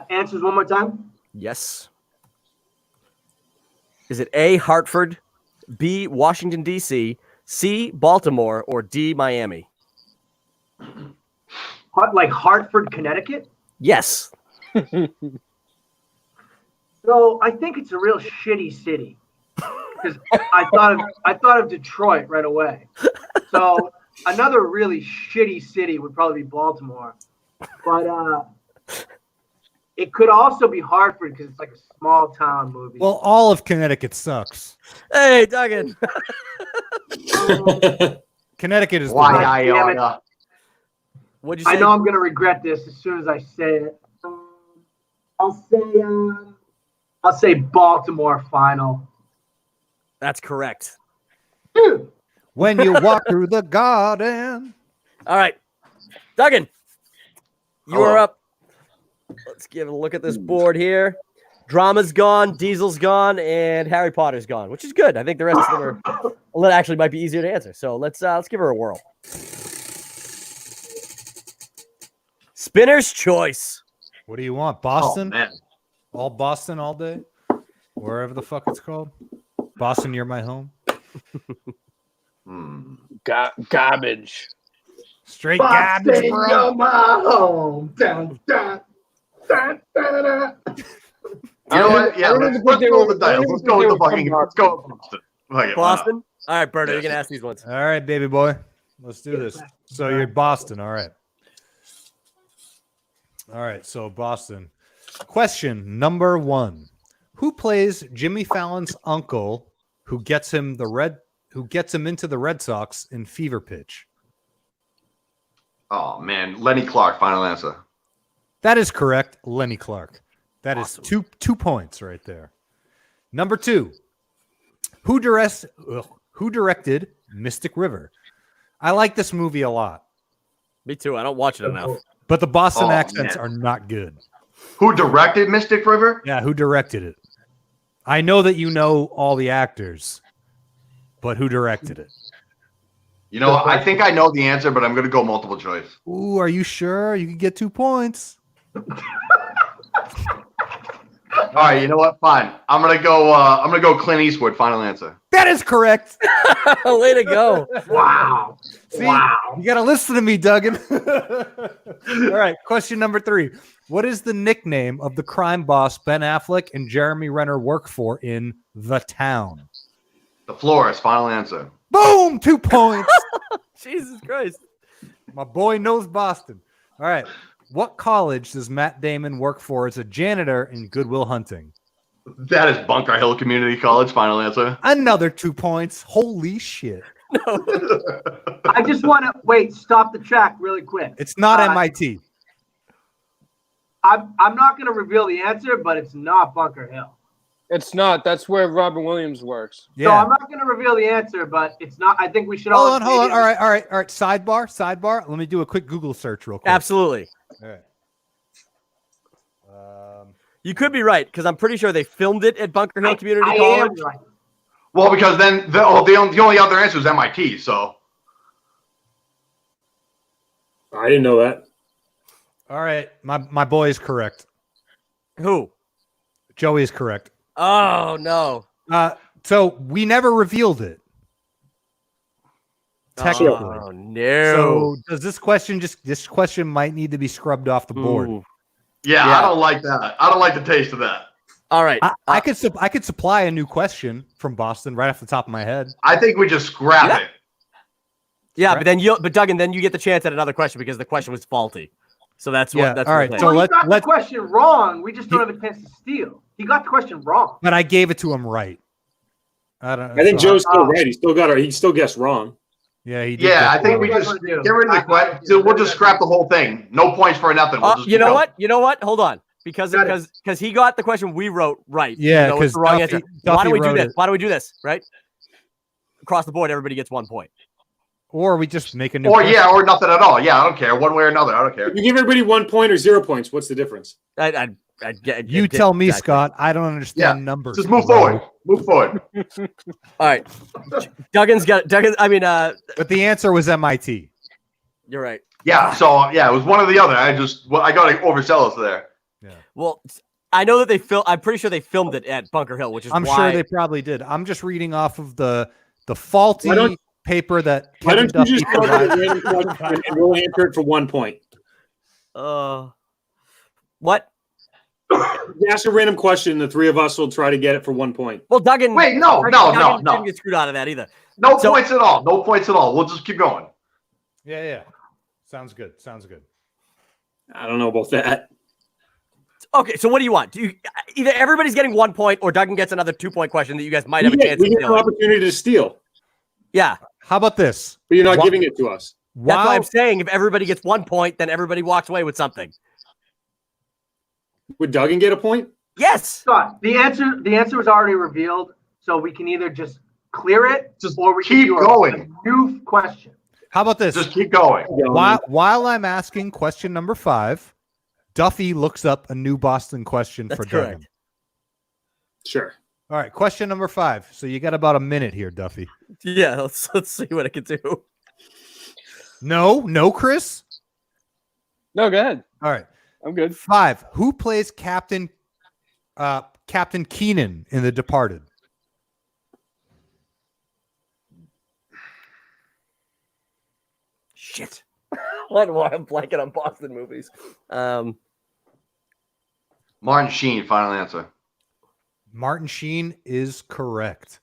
Answers one more time. Yes. Is it A, Hartford, B, Washington, D.C., C, Baltimore, or D, Miami? Like Hartford, Connecticut. Yes. So I think it's a real shitty city because I thought of Detroit right away. So another really shitty city would probably be Baltimore, but it could also be Hartford because it's like a small town movie. Well, all of Connecticut sucks. Hey, Duggan. Connecticut is Why the Iona? What'd you say? I know I'm gonna regret this as soon as I say it. I'll say Baltimore final. That's correct. when you walk through the garden. All right. Duggan, you Hello. are up. Let's give a look at this board here. Drama's gone, Diesel's gone, and Harry Potter's gone, which is good. I think the rest of them are actually might be easier to answer. So let's give her a whirl. Spinner's choice. What do you want? Oh, Boston? man. All Boston all day? Wherever the fuck it's called. Boston, you're my home. Garbage. Straight garbage, bro. You're my home. Dun, dun, dun, dun, dun. You know what? Yeah, I don't let's even think they roll were- the dice. I don't Let's even go think with they the were fucking. from Let's go with Boston. Fuck it, why not? Boston? All right, Berto, you can ask these ones. All right, baby boy. Let's do this. So you're Boston. All right. All right. So Boston. Question number 1. Who plays Jimmy Fallon's uncle who gets him into the Red Sox in Fever Pitch? Oh man, Lenny Clark. Final answer. That is correct, Lenny Clark. That is Awesome. 2 points right there. Number 2. Who directed Mystic River? I like this movie a lot, Me too. I don't watch it enough. but the Boston Oh, accents man. are not good. Who directed Mystic River? Yeah, who directed it? I know that you know all the actors, but who directed it? You know, I think I know the answer, but I'm gonna go multiple choice. Ooh, are you sure? You can get 2 points. All right, you know what? Fine. I'm gonna go Clint Eastwood. Final answer. That is correct. Way to go. Wow. See, Wow. you got to listen to me, Duggan. All right, question number 3. What is the nickname of the crime boss Ben Affleck and Jeremy Renner work for in The Town? The Florist. Final answer. Boom, 2 points. Jesus Christ. My boy knows Boston. All right. What college does Matt Damon work for as a janitor in Good Will Hunting? That is Bunker Hill Community College. Final answer. Another 2 points. Holy shit. I just want to stop the track really quick. It's not Uh, MIT. I'm not going to reveal the answer, but it's not Bunker Hill. It's not. That's where Robin Williams works. So I'm not going to reveal the answer, but it's not. I think we should Hold on. All right. Sidebar. Let me do a quick Google search real quick. Absolutely. All right. You could be right because I'm pretty sure they filmed it at Bunker Hill Community I College. am right. Well, because then the only other answer is MIT. So I didn't know that. All right, my boy is correct. Who? Joey is correct. Oh no. So we never revealed it. Technically. Oh no. So does this question might need to be scrubbed off the board? Ooh. yeah, Yeah. I don't like that. I don't like the taste of that. All right. I could supply a new question from Boston right off the top of my head. I think we just scrap Yeah. it. Yeah, but Duggan, then you get the chance at another question because the question was faulty. So that's Yeah, what. That's all what right, I'm so saying. Well, he got the let's- question wrong. We just don't have a chance to steal. He got the question wrong. But I gave it to him right. I don't. I think so- Joe's still right. He still got it. He still guessed wrong. Yeah, he did. Yeah, get I think it we right. just get rid of the question. So we'll just scrap the whole thing. No points for nothing. We'll just You keep know going. what? You know what? Hold on. Because Got it. he got the question we wrote right. Yeah, even though it's because the wrong Duffy, answer. Why don't we do wrote this? it. Why don't we do this? Right? Across the board, everybody gets 1 point. Or we just make a new. Or question. yeah, or nothing at all. Yeah, I don't care. One way or another, I don't care. If you give everybody 1 point or 0 points, what's the difference? I'd get. You tell me, Scott. I don't understand Yeah, numbers. Just move bro. forward. Move forward. All right. Duggan's got. Duggan. I mean, But the answer was MIT. you're right. Yeah. So yeah, it was one or the other. I got to oversell us there. Well, I know that they I'm pretty sure they filmed it at Bunker Hill, which is I'm why. sure they probably did. I'm just reading off of the faulty Why don't- paper that. Why Kevin don't you just Duffy go to the provided. random question and we'll answer it for 1 point? What? Ask a random question. The three of us will try to get it for 1 point. Well, Duggan. Wait, no, Duggan didn't get screwed out of that either. No So- points at all. No points at all. We'll just keep going. Yeah. Sounds good. Sounds good. I don't know about that. Okay, so what do you want? Either everybody's getting 1 point, or Duggan gets another 2-point question that you guys might have a chance We to get an steal. opportunity to steal, Yeah, How about this? but you're not Why- giving it to us. that's why While I'm saying if everybody gets 1 point, then everybody walks away with something. Would Duggan get a point? Yes. Scott, the answer was already revealed, so we can either just clear it, Just or we keep can do going. a new question. how about this? Just keep going. While I'm asking question number 5, Duffy looks up a new Boston question That's for Duggan. correct. Sure. All right, question number 5. So you got about a minute here, Duffy. Yeah, let's see what I can do. No, Chris. No, go ahead. All right, I'm good. 5. Who plays Captain Keenan in The Departed? Shit. Why I'm blanking on Boston movies? Martin Sheen, final answer. Martin Sheen is correct.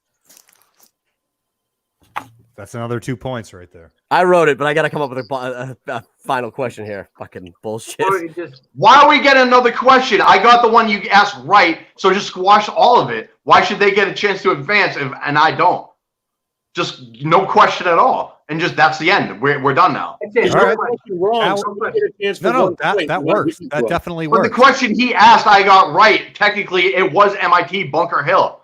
That's another 2 points right there. I wrote it, but I got to come up with a final question here. Fucking bullshit. Or you just Why are we getting another question? I got the one you asked right, so just squash all of it. Why should they get a chance to advance and I don't? Just no question at all, and just that's the end. We're done now. that's it. All No right. question. Wrong. Now- So we get a chance for No, 1 point. that Not works. giving That to us. definitely But the works. question he asked, I got right. Technically, it was MIT Bunker Hill.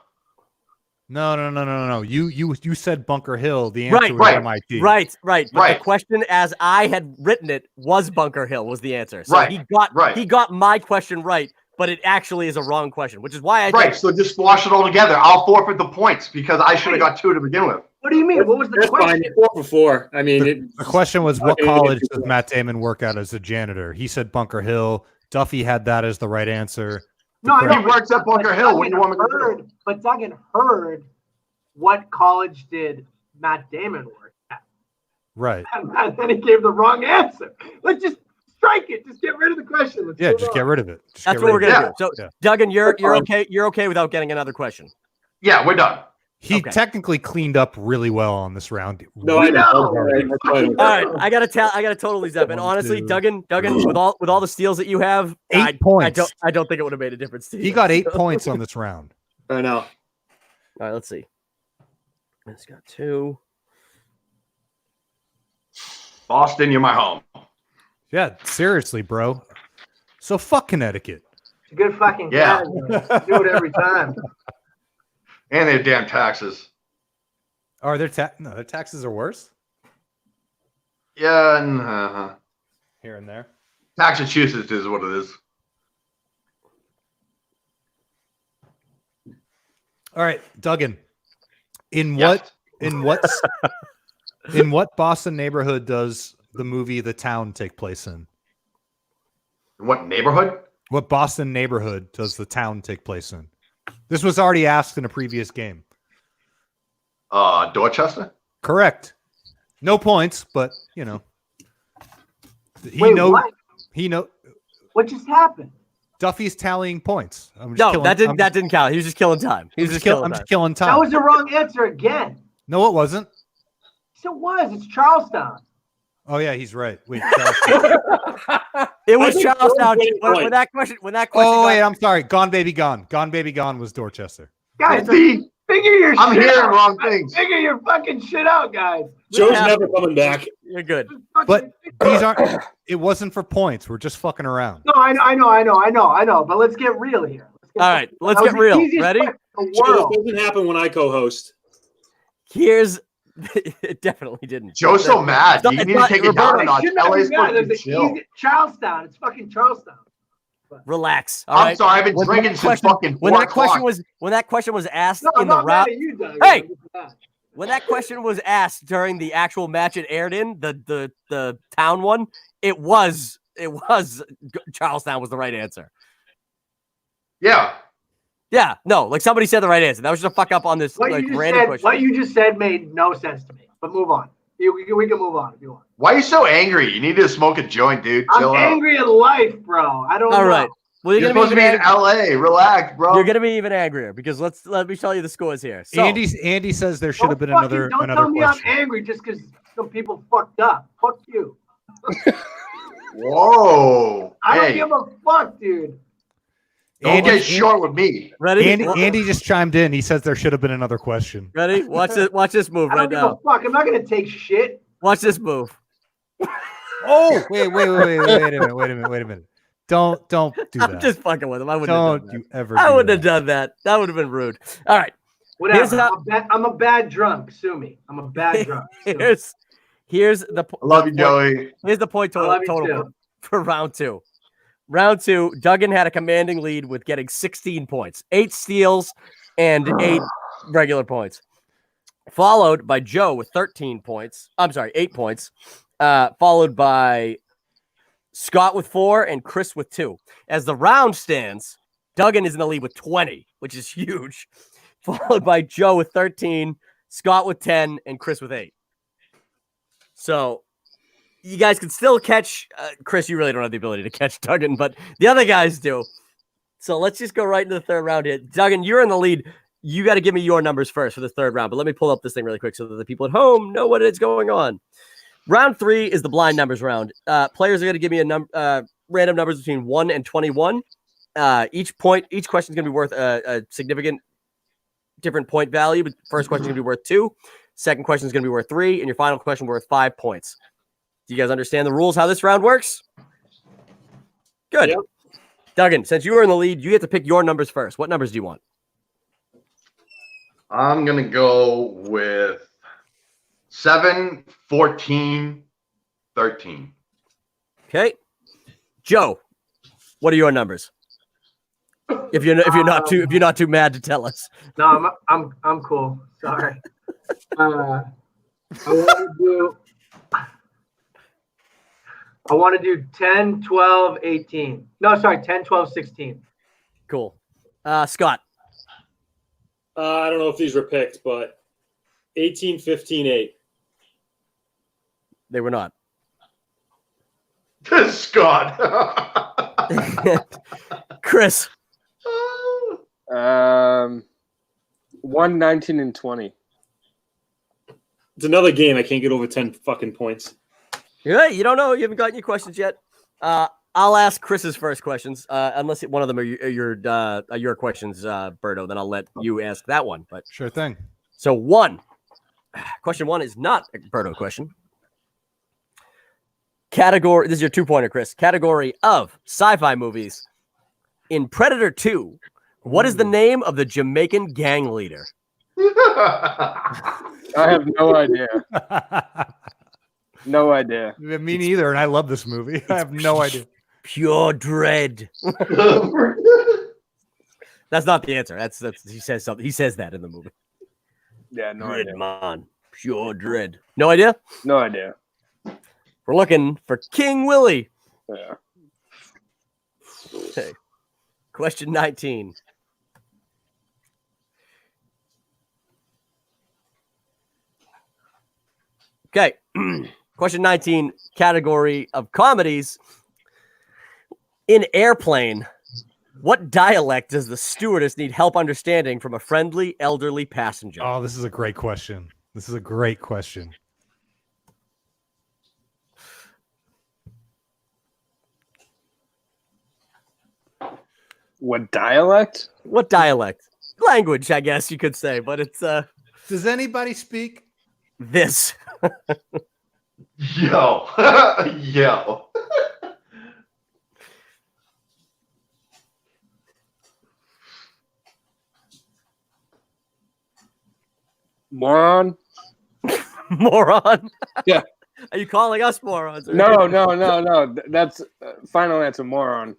No. You said Bunker Hill. The answer Right, was right, MIT. Right. But Right. the question, as I had written it, was Bunker Hill was the answer. So Right, he got my question right, but it actually is a wrong question, which is why I Right. did. So just squash it all together. I'll forfeit the points because I should have got 2 to begin with. What do you mean? What was the That's fine. question? You're 4 for 4. I mean, The question was, what Okay, college you does Matt Damon work at as a janitor? He said Bunker Hill. Duffy had that as the right answer. No, I He know. works at Bunker Hill. What do you want me to do? But Duggan heard what college did Matt Damon work at? Right. And then he gave the wrong answer. Let's just strike it. Just get rid of the question. Let's Yeah, move just on. get rid of it. Just That's get what we're rid of gonna it. do. So, Yeah. Duggan, you're fine. okay. You're okay without getting another question. Yeah, we're done. He Okay. technically cleaned up really well on this round. no, I know. No. Right, that's why I don't- All right, I gotta totally zap. And One, honestly, two. Duggan, with all the steals that you have, 8 points. I don't think it would have made a difference to you. He got 8 points on this round. I know. All right, let's see. It's got 2. Boston, you're my home. Yeah, seriously, bro. So fuck Connecticut. It's a good fucking Yeah. guy. Do it every time. And their damn taxes. Are their their taxes are worse Yeah, and here and there. Massachusetts is what it is. All right, Duggan. In Yes. what Boston neighborhood does the movie The Town take place in? What neighborhood? What Boston neighborhood does The Town take place in? This was already asked in a previous game. Dorchester? Correct. No points, but you know. Wait, what? He know What just happened? Duffy's tallying points. That didn't count. He was just killing time. He was just killing I'm time. just killing time. That was the wrong answer again. No, it wasn't. Yes, it was. It's Charlestown. Oh yeah, he's right. Wait, Charlestown. It was I think Charlestown. Jordan When White. that question Oh got- wait, I'm sorry. Gone Baby Gone. Gone Baby Gone was Dorchester. Guys, See, figure your I'm shit hearing out. wrong things. Figure your fucking shit out, guys. Joe's Yeah. never coming back. You're good. But these aren't. It wasn't for points. We're just fucking around. No, I know. But let's get real here. All right, let's That was get the real. easiest Ready? question in the Joe, world. this doesn't happen when I co-host. Here's it definitely didn't. Joe's so mad. It's You need to not- take it down a Roberto, notch. It should not be LA's bad. fucking There's the chill. easy- Charlestown. It's fucking Charlestown. Relax. All I'm right. sorry, I've been When drinking that since question- fucking when 4 that question o'clock. was asked No, I'm in the not round, mad at you, Doug. Hey! I'm just mad. when that question was asked during the actual match it aired in the town one, it was Charlestown was the right answer. Yeah. Yeah, no, like somebody said the right answer. That was just a fuck up on this What like you just random said. question. What you just said made no sense to me. But move on. We can move on if you want. Why are you so angry? You need to smoke a joint, dude. I'm Chill out. angry at life, bro. I don't All know. right. Well, You're supposed to be in LA. Relax, bro. You're gonna be even angrier because let me tell you the scores here. So Andy says there should have been Don't another tell me question. I'm angry just because some people fucked up. Fuck you. Whoa. I don't Hey, give a fuck, dude. don't Andy- get short with me. ready? Andy just chimed in. He says there should have been another question. Ready? Watch this move I right don't give now. a fuck. I'm not gonna take shit. Watch this move. Oh, wait a minute. Don't do I'm that. just fucking with him. I wouldn't Don't have done you ever. that. I do wouldn't have that. done that. That would have been rude. All right. Here's Whatever. how- I'm a bad drunk. Sue me. I'm a bad drunk. Sue me. Here's the I love you, point- Joey. Here's the point I love total, you total too. for round two. Round two, Duggan had a commanding lead with getting 16 points, 8 steals and 8 regular points. Followed by Joe with 13 points. I'm sorry, 8 points. Followed by Scott with 4 and Chris with 2. As the round stands, Duggan is in the lead with 20, which is huge. Followed by Joe with 13, Scott with 10, and Chris with 8. So you guys can still catch Chris. You really don't have the ability to catch Duggan, but the other guys do. So let's just go right into the third round here. Duggan, you're in the lead. You got to give me your numbers first for the third round, but let me pull up this thing really quick so that the people at home know what is going on. Round 3 is the blind numbers round. Players are going to give me random numbers between 1 and 21. Each question is going to be worth a significant different point value. But first question is going to be worth 2. Second question is going to be worth 3, and your final question worth 5 points. Do you guys understand the rules, how this round works? Good. Yep. Duggan, since you were in the lead, you get to pick your numbers first. What numbers do you want? I'm going to go with 7, 14, 13. Okay. Joe, what are your numbers? If you're not too mad to tell us. No, I'm cool. Sorry. I want to do 10, 12, 18. No, sorry, 10, 12, 16. Cool. Scott, I don't know if these were picked, but 18, 15, 8. they were not. Scott. Chris, 1, 19, and 20. It's another game. I can't get over 10 fucking points. you don't know. You haven't gotten your questions yet. I'll ask Chris's first questions, unless one of them are your questions, Berto. Then I'll let you ask that one. But Sure thing. so question 1 is not a Berto question. Category. This is your 2-pointer, Chris. Category of sci-fi movies. In Predator 2, what is the name of the Jamaican gang leader? I have no idea. No idea. Me neither, and I love this movie. I have no idea. Pure dread. That's not the answer. That's he says something. He says that in the movie. Yeah, no Dread, idea. man. Pure dread. No idea? No idea. We're looking for King Willie. Yeah. Okay. Question 19. Okay. Question 19, category of comedies. In Airplane, what dialect does the stewardess need help understanding from a friendly elderly passenger? Oh, this is a great question. This is a great question. What dialect? What dialect? Language, I guess you could say, but it's Does anybody speak? this. Yo. Yo. Moron? Moron. Yeah. Are you calling us morons? No. That's final answer, moron.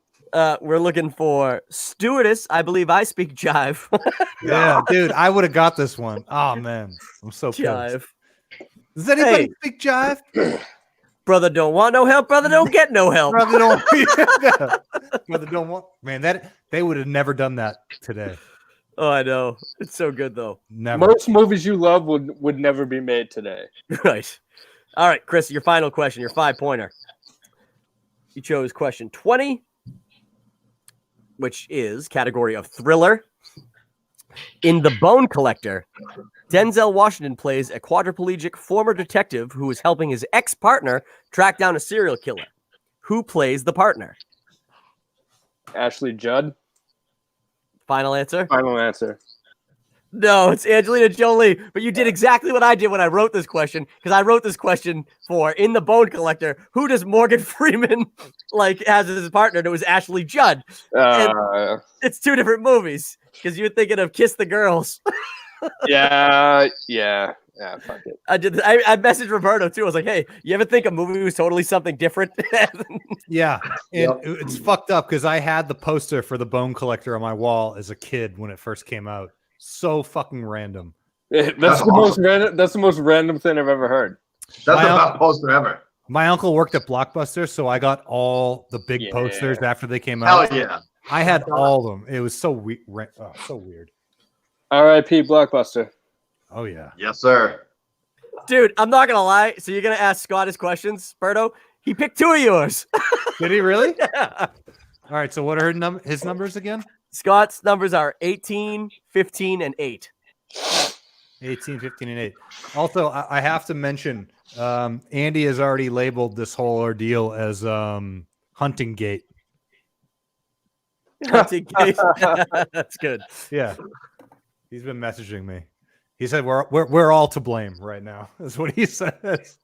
We're looking for stewardess. I believe I speak jive. Yeah, dude, I would have got this one. Oh man, I'm so pissed. Jive. Does anybody Hey. speak jive? Brother don't want no help. Brother don't get no help. Brother don't, brother don't want. Man, that they would have never done that today. Oh, I know. It's so good though. Never. Most movies you love would never be made today. Right. All right, Chris, your final question, your 5-pointer. You chose question 20, which is category of thriller. In The Bone Collector, Denzel Washington plays a quadriplegic former detective who is helping his ex-partner track down a serial killer. Who plays the partner? Ashley Judd. Final answer? Final answer. No, it's Angelina Jolie. But you did exactly what I did when I wrote this question, because I wrote this question for In the Bone Collector. Who does Morgan Freeman like as his partner? And it was Ashley Judd. It's two different movies because you're thinking of Kiss the Girls. Yeah. Fuck it. I messaged Roberto too. I was like, "Hey, you ever think a movie was totally something different?" Yeah, and Yep. it's fucked up because I had the poster for the Bone Collector on my wall as a kid when it first came out. So fucking random. That's That's the most awesome. random. That's the most random thing I've ever heard. That's the My best poster ever. My uncle worked at Blockbuster, so I got all the big Yeah. posters after they came Hell out. yeah. I had all of them. It was so so weird. R.I.P. Blockbuster. Oh yeah. Yes, sir. Dude, I'm not gonna lie. So you're gonna ask Scott his questions, Berto? He picked two of yours. Did he really? Yeah. All right. So what are his numbers again? Scott's numbers are 18, 15, and 8. 18, 15, and 8. Also, I have to mention, Andy has already labeled this whole ordeal as Hunting Gate. That's good. Yeah. He's been messaging me. He said we're all to blame right now. That's what he says.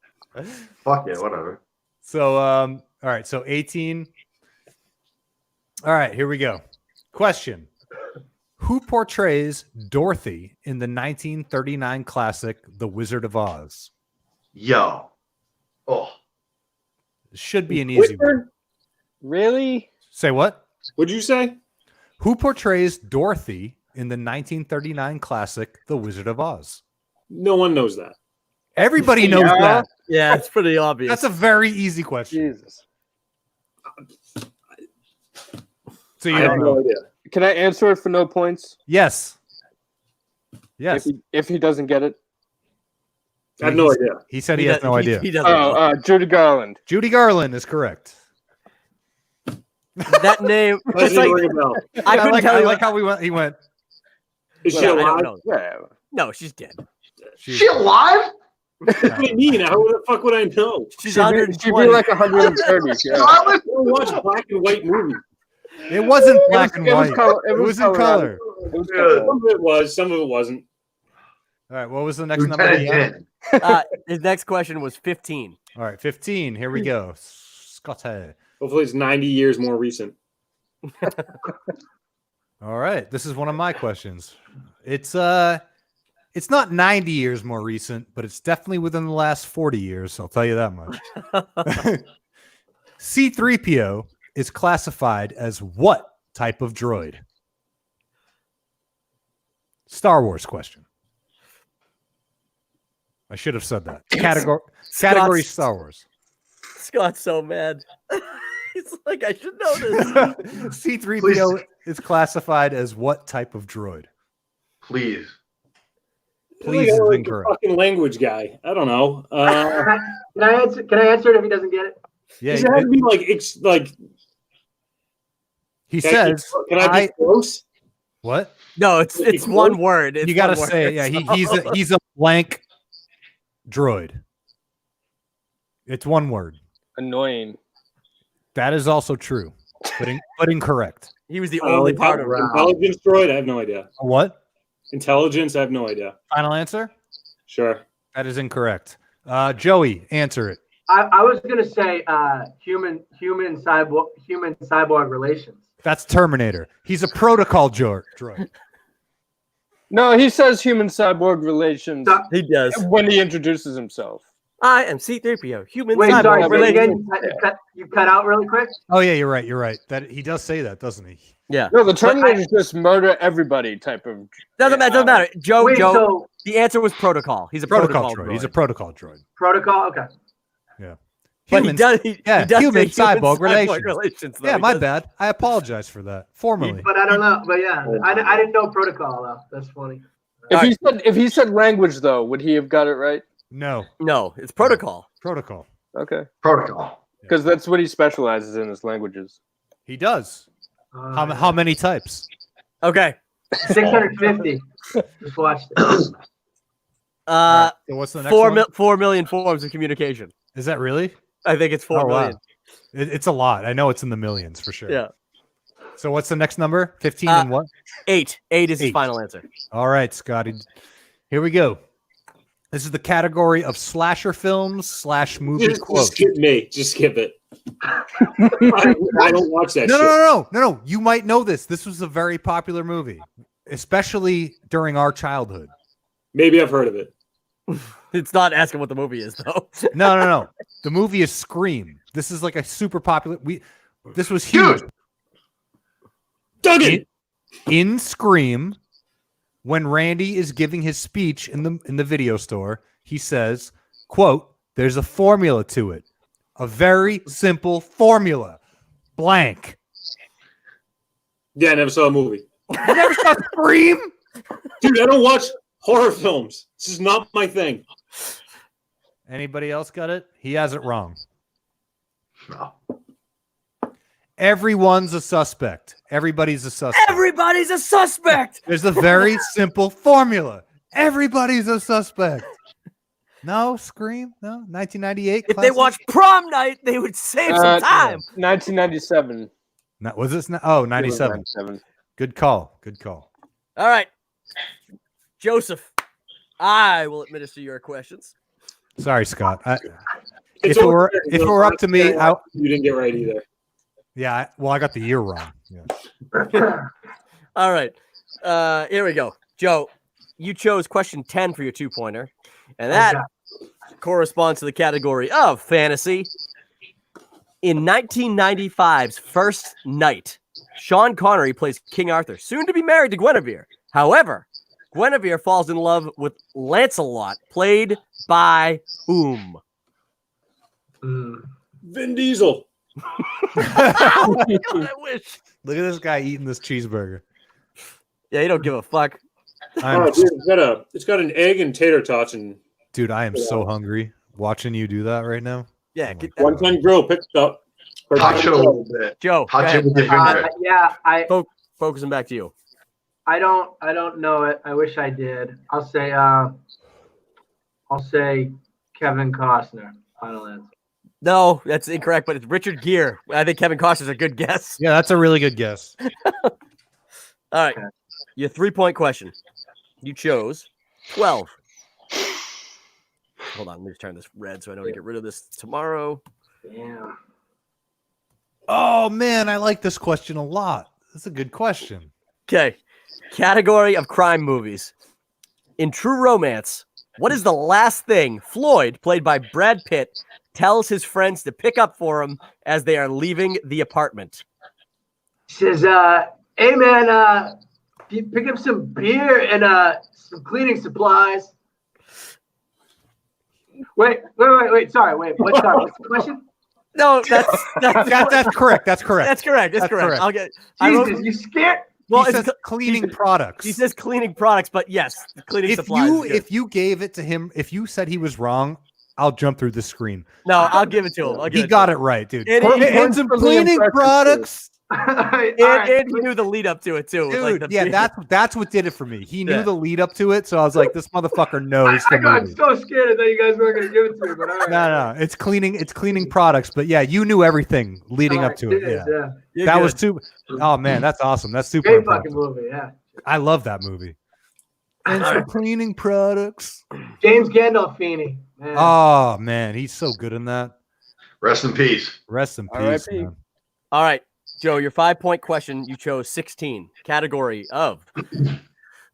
Fuck it, whatever. So all right, so 18. All right, here we go. Question. Who portrays Dorothy in the 1939 classic The Wizard of Oz? Yo. Oh. Should be an easy one. Whitford? Really? Say what? What'd you say? Who portrays Dorothy in the 1939 classic The Wizard of Oz? No one knows that. Everybody knows Yeah. that. Yeah, it's pretty obvious. That's a very easy question. Jesus. So you I have don't no know. idea. Can I answer it for no points? Yes. Yes. If he doesn't get it. I have no idea. He said he has no idea. He doesn't know. Judy Garland. Judy Garland is correct. That name. It's Doesn't like, ring a bell. I couldn't tell I you. like how we went. He went. Is she I don't alive? know. Yeah. No, she's dead. She alive? What do you mean? How the fuck would I know? She's She'd be 120. like 130. Yeah. I was- I don't watch black and white movies. It wasn't black and white. It was in color. It was Good. color. Some of it was, some of it wasn't. All right. What was the next number? Lieutenant he had? Dan. His next question was 15. All right. 15. Here we go. Scotty. Hopefully it's 90 years more recent. All right. This is one of my questions. It's not 90 years more recent, but it's definitely within the last 40 years. I'll tell you that much. C-3PO is classified as what type of droid? Star Wars question. I should have said that. Category Star Wars. Scott's so mad. He's like, I should know this. C3PO is classified as what type of droid? Please. Please is Like a incorrect. fucking language guy. I don't know. Can I answer? Can I answer it if he doesn't get it? Yeah, Does it have to be like it's like? he Can I says. be- Can I be close? What? No, it's one word. It's You got to one say, word, yeah, so- he's a blank droid. It's one word. Annoying. That is also true, but incorrect. He was the only part of it. Intelligence droid. I have no idea. A what? Intelligence. I have no idea. Final answer? Sure. That is incorrect. Joey, answer it. I was gonna say human cyborg relations. That's Terminator. He's a protocol droid. No, he says human cyborg relations So- He does. when he introduces himself. I am C3PO, human Wait, sorry, cyborg say it relations. again. You cut out really quick. Oh yeah, you're right. You're right. That he does say that, doesn't he? Yeah. No, the Terminator is just murder everybody type of. Doesn't matter. Joe, Wait, Joe, so the answer was protocol. He's a Protocol protocol droid. He's a droid. protocol droid. protocol. Okay. But he Humans- does, yeah, he does human say cyborg relations. though. Yeah, He my does- bad. I apologize for that. Formally. But I don't know. But yeah, I didn't know protocol though. That's funny. If he said language though, would he have got it right? No. No, it's protocol. Protocol. Okay, Protocol. because that's what he specializes in is languages. He does. How many types? Okay. 650. Just watched it. Uh, So what's the next 4, one? 4 million forms of communication. Is that really? I think it's 4 Oh, wow. million. It's a lot. I know it's in the millions for sure. Yeah. So what's the next number? 15 and what? 8. 8 is his 8. final answer. All right, Scotty. Here we go. This is the category of slasher films / movie Just quotes. skip me. Just skip it. I don't watch that No, shit. no. You might know this. This was a very popular movie, especially during our childhood. Maybe I've heard of it. It's not asking what the movie is, though. No. The movie is Scream. This is like a super popular. This was huge. Dude. Duggan. In Scream, when Randy is giving his speech in the video store, he says, quote, "There's a formula to it. A very simple formula. Blank." Yeah, I never saw a movie. You never saw Scream? Dude, I don't watch horror films. This is not my thing. Anybody else got it? He has it wrong. No. Everyone's a suspect. Everybody's a suspect. Everybody's a suspect. There's a very simple formula. Everybody's a suspect. No, Scream? No? 1998? If they watched Prom Night, they would save some time. 1997. Was this? Oh, 97. 97. Good call. Good call. All right. Joseph, I will administer your questions. Sorry, Scott. It's If it were up to me, you didn't get right either. yeah. I got the year wrong. Yeah. All right. Here we go. Joe, you chose question 10 for your 2-pointer, and that corresponds to the category of fantasy. In 1995's First Night, Sean Connery plays King Arthur, soon to be married to Guinevere. However, Guinevere falls in love with Lancelot, played by whom? Vin Diesel. God, I wish. Look at this guy eating this cheeseburger. Yeah, you don't give a fuck. Oh, dude, it's got an egg and tater tots and Dude, I am so hungry watching you do that right now. Yeah, Oh my get, God. 110 grill picked up. Touch it a little bit. Joe, go Touch ahead. it with your finger. Yeah, Focusing back to you. I don't know it. I wish I did. I'll say Kevin Costner. Final answer. No, that's incorrect, but it's Richard Gere. I think Kevin Costner's a good guess. Yeah, that's a really good guess. All right. Your 3-point question. You chose 12. Hold on, let me just turn this red so I know to get rid of this tomorrow. Damn. Oh man, I like this question a lot. That's a good question. Okay. Category of crime movies. In True Romance, what is the last thing Floyd, played by Brad Pitt, tells his friends to pick up for him as they are leaving the apartment? He says, "Hey man, pick up some beer and some cleaning supplies." Wait. Sorry, wait. What's the question? No, that's That's correct. That's correct. that's correct. That's That's correct. correct. I'll get. I wrote, Jesus, you scared? well, he it's says cleaning products. he says cleaning products, but yes, cleaning supplies. is good. If you gave it to him, if you said he was wrong, I'll jump through the screen. No, I'll give it to him. I'll give He it to got him. it right, dude. It And is- some for the cleaning impression, products. Alright, And he knew the lead up to it too. It was Dude, like the yeah, that's what did it for me. He knew Yeah. the lead up to it, so I was like, this motherfucker knows I the got movie. so scared. I thought you guys weren't going to give it to me, but all right. No, it's cleaning products. But yeah, you knew everything leading up to it. Yeah, You're that good. was too. Oh man, that's awesome. That's super. Great fucking impressive. movie, yeah. I love that movie. And some cleaning products. James Gandolfini. Man. Oh man, he's so good in that. Rest in peace. Rest in peace, R.I.P. man. All right, Joe, your 5-point question. You chose 16. Category of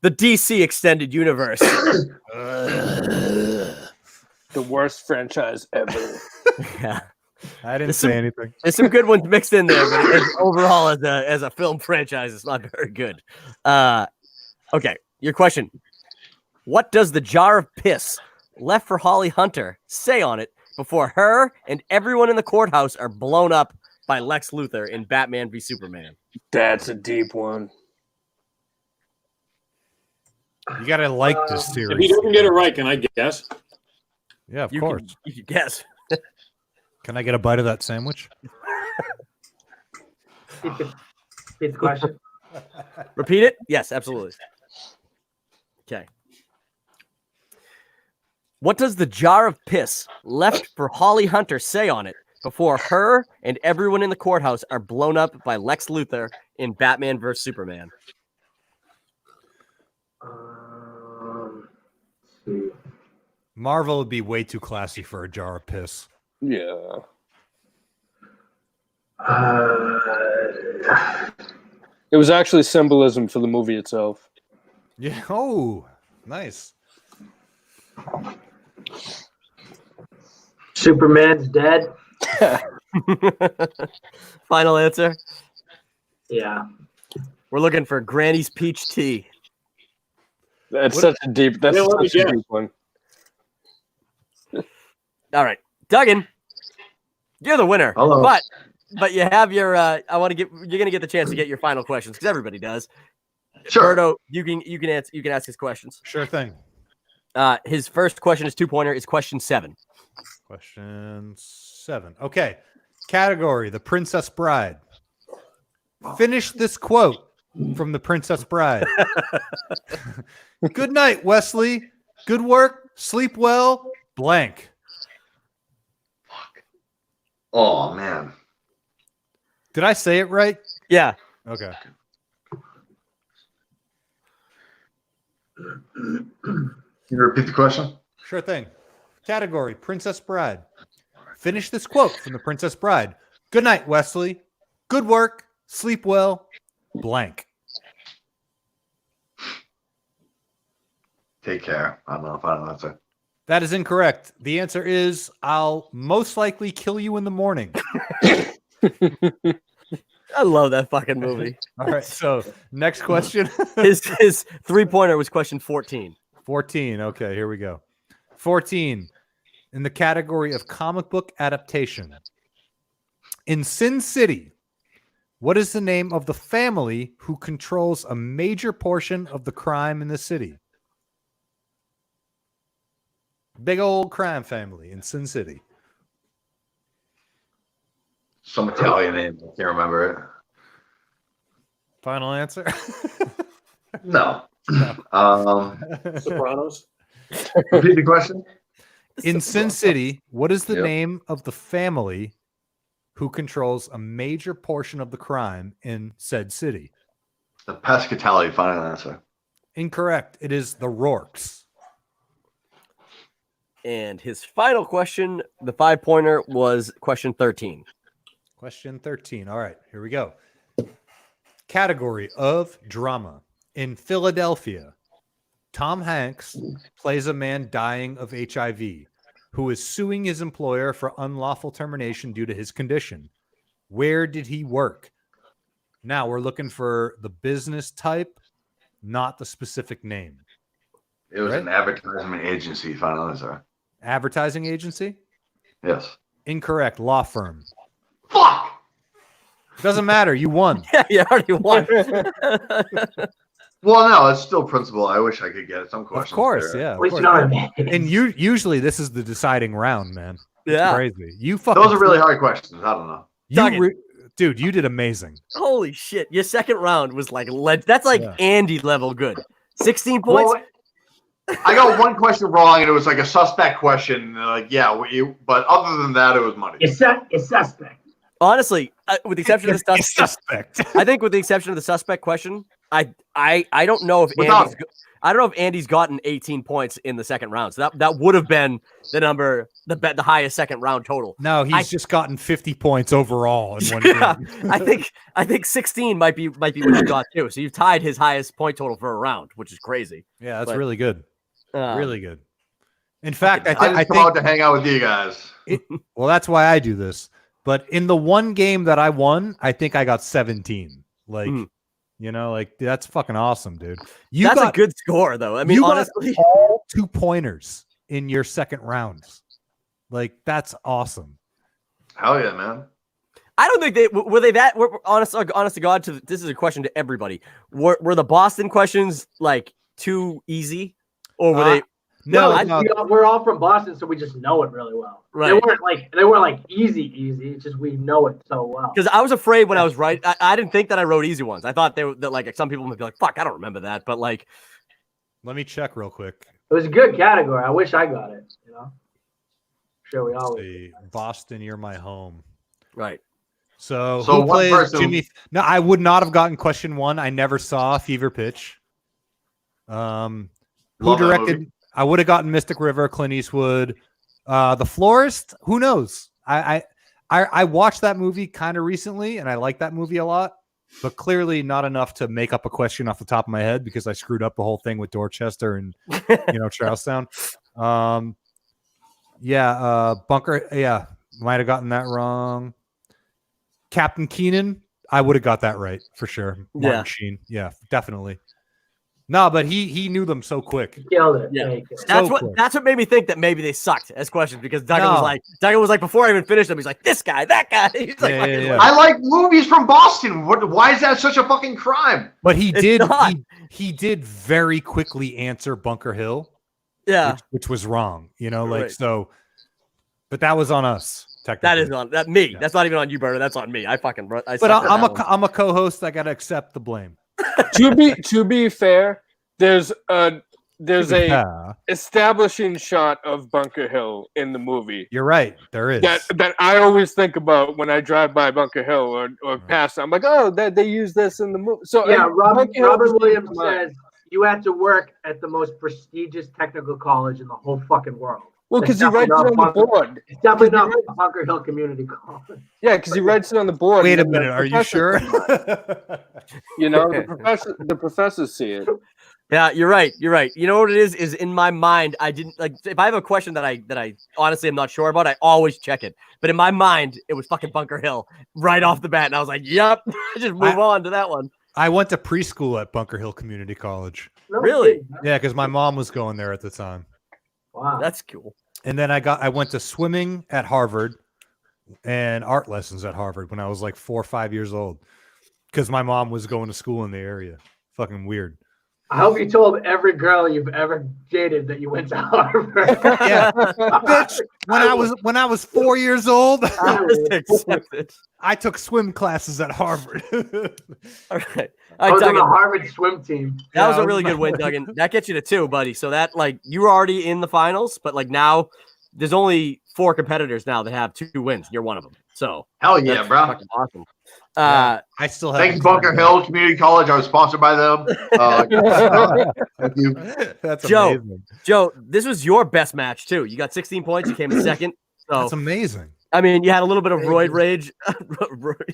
the DC Extended Universe. The worst franchise ever. Yeah, I didn't There's say some- anything. there's some good ones mixed in there, but overall, as a film franchise, it's not very good. Okay, your question: what does the jar of piss left for Holly Hunter say on it before her and everyone in the courthouse are blown up by Lex Luthor in Batman v Superman? That's a deep one. You gotta like this If series. he doesn't get it right, can I guess? Yeah, of You course. can guess. Can I get a bite of that sandwich? Repeat the question. Repeat it? Yes, absolutely. Okay. What does the jar of piss left for Holly Hunter say on it before her and everyone in the courthouse are blown up by Lex Luthor in Batman vs Superman? Let's see. Marvel would be way too classy for a jar of piss. Yeah. It was actually symbolism for the movie itself. Yeah. Oh, nice. Superman's dead. Final answer. Yeah. We're looking for Granny's peach tea. That's such a deep. That's Yeah, let me such a guess. deep one. All right, Duggan, you're the winner. Hello. But you have your. You're gonna get the chance to get your final questions because everybody does. Sure. Berto, you can answer. You can ask his questions. Sure thing. His first question is 2-pointer. Is question 7. Question 7. Okay. Category: The Princess Bride. Finish this quote from The Princess Bride. Good night, Wesley. Good work. Sleep well. Blank. Oh man. Did I say it right? Yeah. Okay. Can you repeat the question? Sure thing. Category: Princess Bride. Finish this quote from The Princess Bride. Good night, Wesley. Good work. Sleep well. Blank. Take care. I don't know if I know answer. That is incorrect. The answer is I'll most likely kill you in the morning. I love that fucking movie. All right. So next question. his 3-pointer was question 14. 14. Okay, here we go. 14. In the category of comic book adaptation. In Sin City, what is the name of the family who controls a major portion of the crime in the city? Big old crime family in Sin City. Some Italian name. I can't remember it. Final answer. No. Sopranos. Repeat the question. In Sin City, what is the Yep. name of the family who controls a major portion of the crime in said city? The Pescatelli. Final answer. Incorrect. It is the Rourkes. And his final question, the 5-pointer, was question 13. Question 13. All right, here we go. Category of drama. In Philadelphia, Tom Hanks plays a man dying of HIV who is suing his employer for unlawful termination due to his condition. Where did he work? Now we're looking for the business type, not the specific name. It was Right. an advertisement agency. Final answer. Advertising agency? Yes. Incorrect. Law firm. Fuck. Doesn't matter. You won. Yeah, you already won. Well, no, it's still principle. I wish I could get some Of questions. course, there. yeah. At Of least course. you know what I mean. And usually this is the deciding round, man. It's Yeah. crazy. You fucking Those are really hard questions. I don't know. Duggan. Dude, you did amazing. Holy shit. Your second round was like that's like Yeah. Andy level good. 16 points. Well, I got one question wrong, and it was like a suspect question. Like, yeah, but other than that, it was money. It's suspect. Honestly, with the exception of the Suspect. I think with the exception of the suspect question, I don't know if Without- I don't know if Andy's gotten 18 points in the second round. So that would have been the highest second round total. No, he's just gotten 50 points overall in one Yeah, game. I think 16 might be what you got too. So you've tied his highest point total for a round, which is crazy. Yeah, that's But- really good. Um, Really good. In fact, I just come out to hang out with you guys. well, that's why I do this. But in the one game that I won, I think I got 17. Like, Mhm. you know, like that's fucking awesome, dude. You that's got a good score, though. I mean, you got honestly, all 2-pointers in your second rounds. Like, that's awesome. Hell yeah, man. I don't think were they that. Were, honest to God, this is a question to everybody. Were the Boston questions like too easy, or were they? No, We're all from Boston, so we just know it really well. Right. They weren't like easy. It's just we know it so well. Because I was afraid when I was right. I didn't think that I wrote easy ones. I thought that like some people would be like, "Fuck, I don't remember that." But like, let me check real quick. It was a good category. I wish I got it. You know, sure we Let's all. see. Boston, you're my home. right. So So who one plays person- Jimmy? No, I would not have gotten question 1. I never saw Fever Pitch. Who Love that directed? movie. I would have gotten Mystic River, Clint Eastwood, The Florist. Who knows? I watched that movie kind of recently, and I like that movie a lot, but clearly not enough to make up a question off the top of my head because I screwed up the whole thing with Dorchester and Charlestown. Bunker. Yeah, might have gotten that wrong. Captain Keenan. I would have got that right for sure. Martin Yeah. Sheen. Yeah, definitely. No, but he knew them so quick. Killed it. Yeah. he killed it. That's So what cool. that's what made me think that maybe they sucked as questions because Duggan No. was like before I even finished them, he's like this guy, that guy. He's like, Yeah, fucking yeah. I like movies from Boston. Why is that such a fucking crime? But he It's did. not. He did very quickly answer Bunker Hill, yeah. which was wrong. Like Right. so. But that was on us. Technically. That is on that me. Yeah. That's not even on you, Berner. That's on me. I fucking. But sucked at I'm that one. I'm a co-host. I gotta accept the blame. To be fair, there's a Yeah, establishing shot of Bunker Hill in the movie you're right. There is. that I always think about when I drive by Bunker Hill or past. I'm like, oh, that they use this in the movie. So Yeah, Bunker Hill Robert just Williams came to mind. says you had to work at the most prestigious technical college in the whole fucking world. Well, because he It's writes it definitely on the not board. It's definitely not Bunker Hill Community College. Yeah, because he writes it on the board. Wait a and the minute. Are you professor- sure? You know, the professors see it. Yeah, you're right. You're right. You know what it is? Is in my mind, I didn't like if I have a question that I honestly am not sure about, I always check it. But in my mind, it was fucking Bunker Hill right off the bat, and I was like, "Yep." Just move on to that one. I went to preschool at Bunker Hill Community College. No Really? kidding. Yeah, because my mom was going there at the time. Wow. That's cool. And then I went to swimming at Harvard and art lessons at Harvard when I was like 4 or 5 years old because my mom was going to school in the area. Fucking weird. I hope you told every girl you've ever dated that you went to Harvard. Yeah, bitch. When I was 4 years old, Accept it. I took swim classes at Harvard. All right. I All was right, on the Duggan. Harvard swim team. That was Yeah, a really good win, Duggan. That gets you to 2, buddy. So that like you were already in the finals, but like now there's only 4 competitors now that have 2 wins. You're one of them. So Hell yeah, that's bro. fucking awesome. I still have. Thanks, Bunker Hill Community College. I was sponsored by them. Thank you. That's Joe. amazing. Joe, this was your best match too. You got 16 points. You came in second. So That's amazing. I mean, you had a little bit of roid rage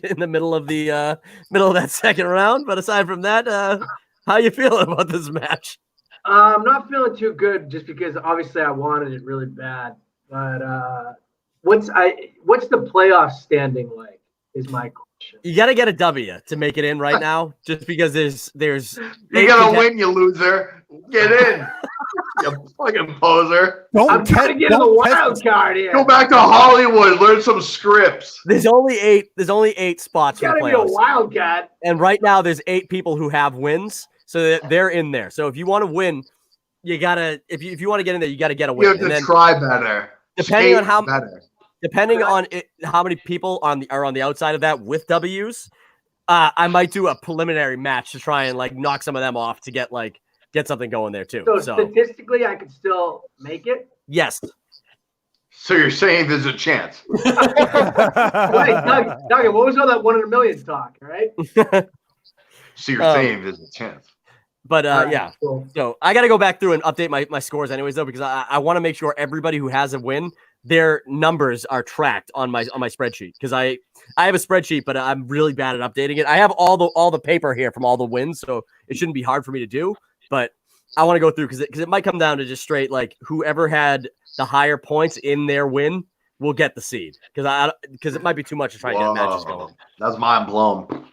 in the middle of that second round. But aside from that, how you feeling about this match? I'm not feeling too good just because obviously I wanted it really bad. But what's the playoff standing like is my question. You got to get a W to make it in right now, just because there's You gotta win, you loser. Get in. You fucking poser. I'm trying to get in the wild card here. Go back to Hollywood. Learn some scripts. There's only 8 spots It's for the gotta be a playoffs. wild card. And right now there's 8 people who have wins, so they're in there. So if you want to win, you gotta if you want to get in there, you gotta get a win. You have And to then try better. depending on Skate how better. depending on how many people are on the outside of that with W's, I might do a preliminary match to try and like knock some of them off to get something going there too. So So statistically, I could still make it. yes, So you're saying there's a chance. Wait, Doug, what was all that 1 in a million talk? Right? So you're Um, saying there's a chance. but All right, yeah. cool. So I got to go back through and update my scores anyways though, because I want to make sure everybody who has a win, their numbers are tracked on my spreadsheet, because I have a spreadsheet, but I'm really bad at updating it. I have all the paper here from all the wins, so it shouldn't be hard for me to do. But I want to go through because it might come down to just straight like whoever had the higher points in their win will get the seed, because it might be too much to try and get matches Whoa. going. That's mind blown.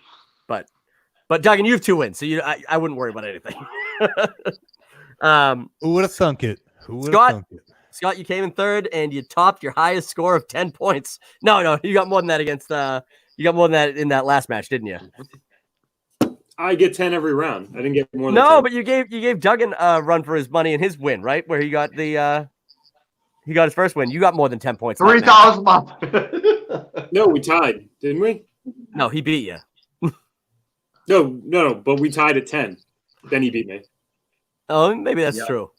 But Doug, and you have 2 wins, so I wouldn't worry about anything. Who would have thunk it? Who would Scott? have thunk it? Scott, you came in third and you topped your highest score of 10 points. No, you got more than that you got more than that in that last match, didn't you? I get 10 every round. I didn't get more than No, 10. but you gave Duggan a run for his money in his win, right? Where he got he got his first win. You got more than 10 points. in that match. 3,000 month. No, we tied, didn't we? No, he beat you. No, but we tied at 10. Then he beat me. Oh, maybe that's Yeah. true.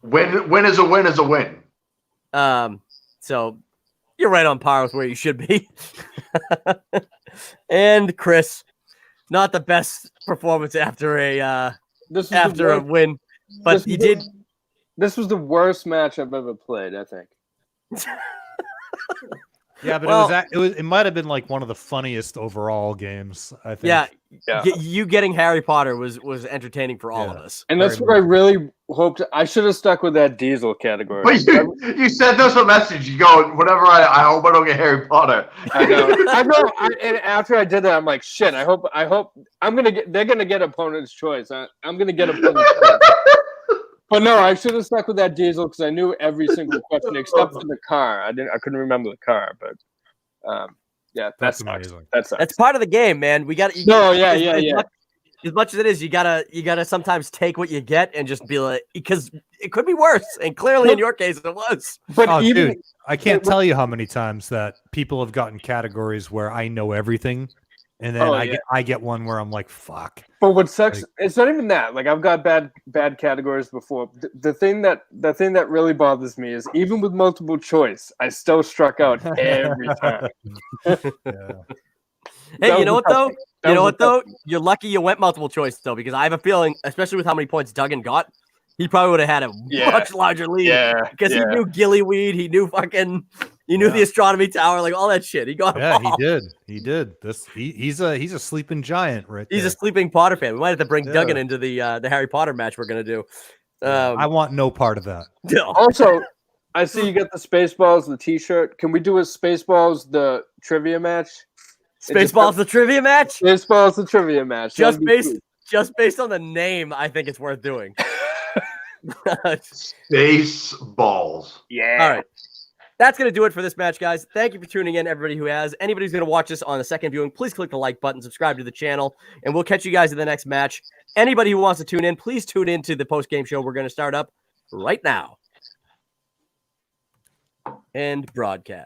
Win is a win is a win. So you're right on par with where you should be. And Chris, not the best performance after a This was after a win, but this you was did. This was the worst match I've ever played, I think. Yeah, but Well- it might have been like one of the funniest overall games, I think. Yeah, Yeah. you getting Harry Potter was entertaining for all of Yeah. us. And that's Very what I really hoped. I should have stuck with that Diesel category. But you sent us a message. You go, whatever. I hope I don't get Harry Potter. I know. And after I did that, I'm like, shit. I hope I'm gonna get. They're gonna get opponent's choice. I'm gonna get opponent's choice. But no, I should have stuck with that Diesel because I knew every single question except for the car. I couldn't remember the car, but yeah, that That's sucks. amazing. That sucks. That's part of the game, man. We got to. No, yeah. As much as it is, you gotta sometimes take what you get and just be like, because it could be worse, and clearly in your case it was. But Oh, even dude, I can't tell you how many times that people have gotten categories where I know everything, and then Oh, I get one where I'm like, fuck. But what sucks, Like- it's not even that. Like I've got bad categories before. The thing that really bothers me is even with multiple choice, I still struck out every time. Yeah. Hey, That you know was what though? That You know was what though? You're lucky you went multiple choice though, because I have a feeling, especially with how many points Duggan got, he probably would have had a Yeah. much larger lead. Yeah, Because he yeah. knew Gillyweed, he knew Yeah. the astronomy tower, like all that shit. He got Yeah, them all. he did. He's a sleeping giant right He's there. a sleeping Potter fan. We might have to bring Yeah. Duggan into the Harry Potter match we're gonna do. I want no part of that. No. Also, I see you got the Spaceballs, the T-shirt. Can we do a Spaceballs the trivia match? Spaceballs the trivia match. Spaceballs the trivia match. Just That'd be based sweet. just based on the name, I think it's worth doing. Space balls. Yeah. All right. That's going to do it for this match, guys. Thank you for tuning in, everybody who has. Anybody who's going to watch this on the second viewing, please click the like button, subscribe to the channel, and we'll catch you guys in the next match. Anybody who wants to tune in, please tune in to the post-game show we're going to start up right now. And broadcast.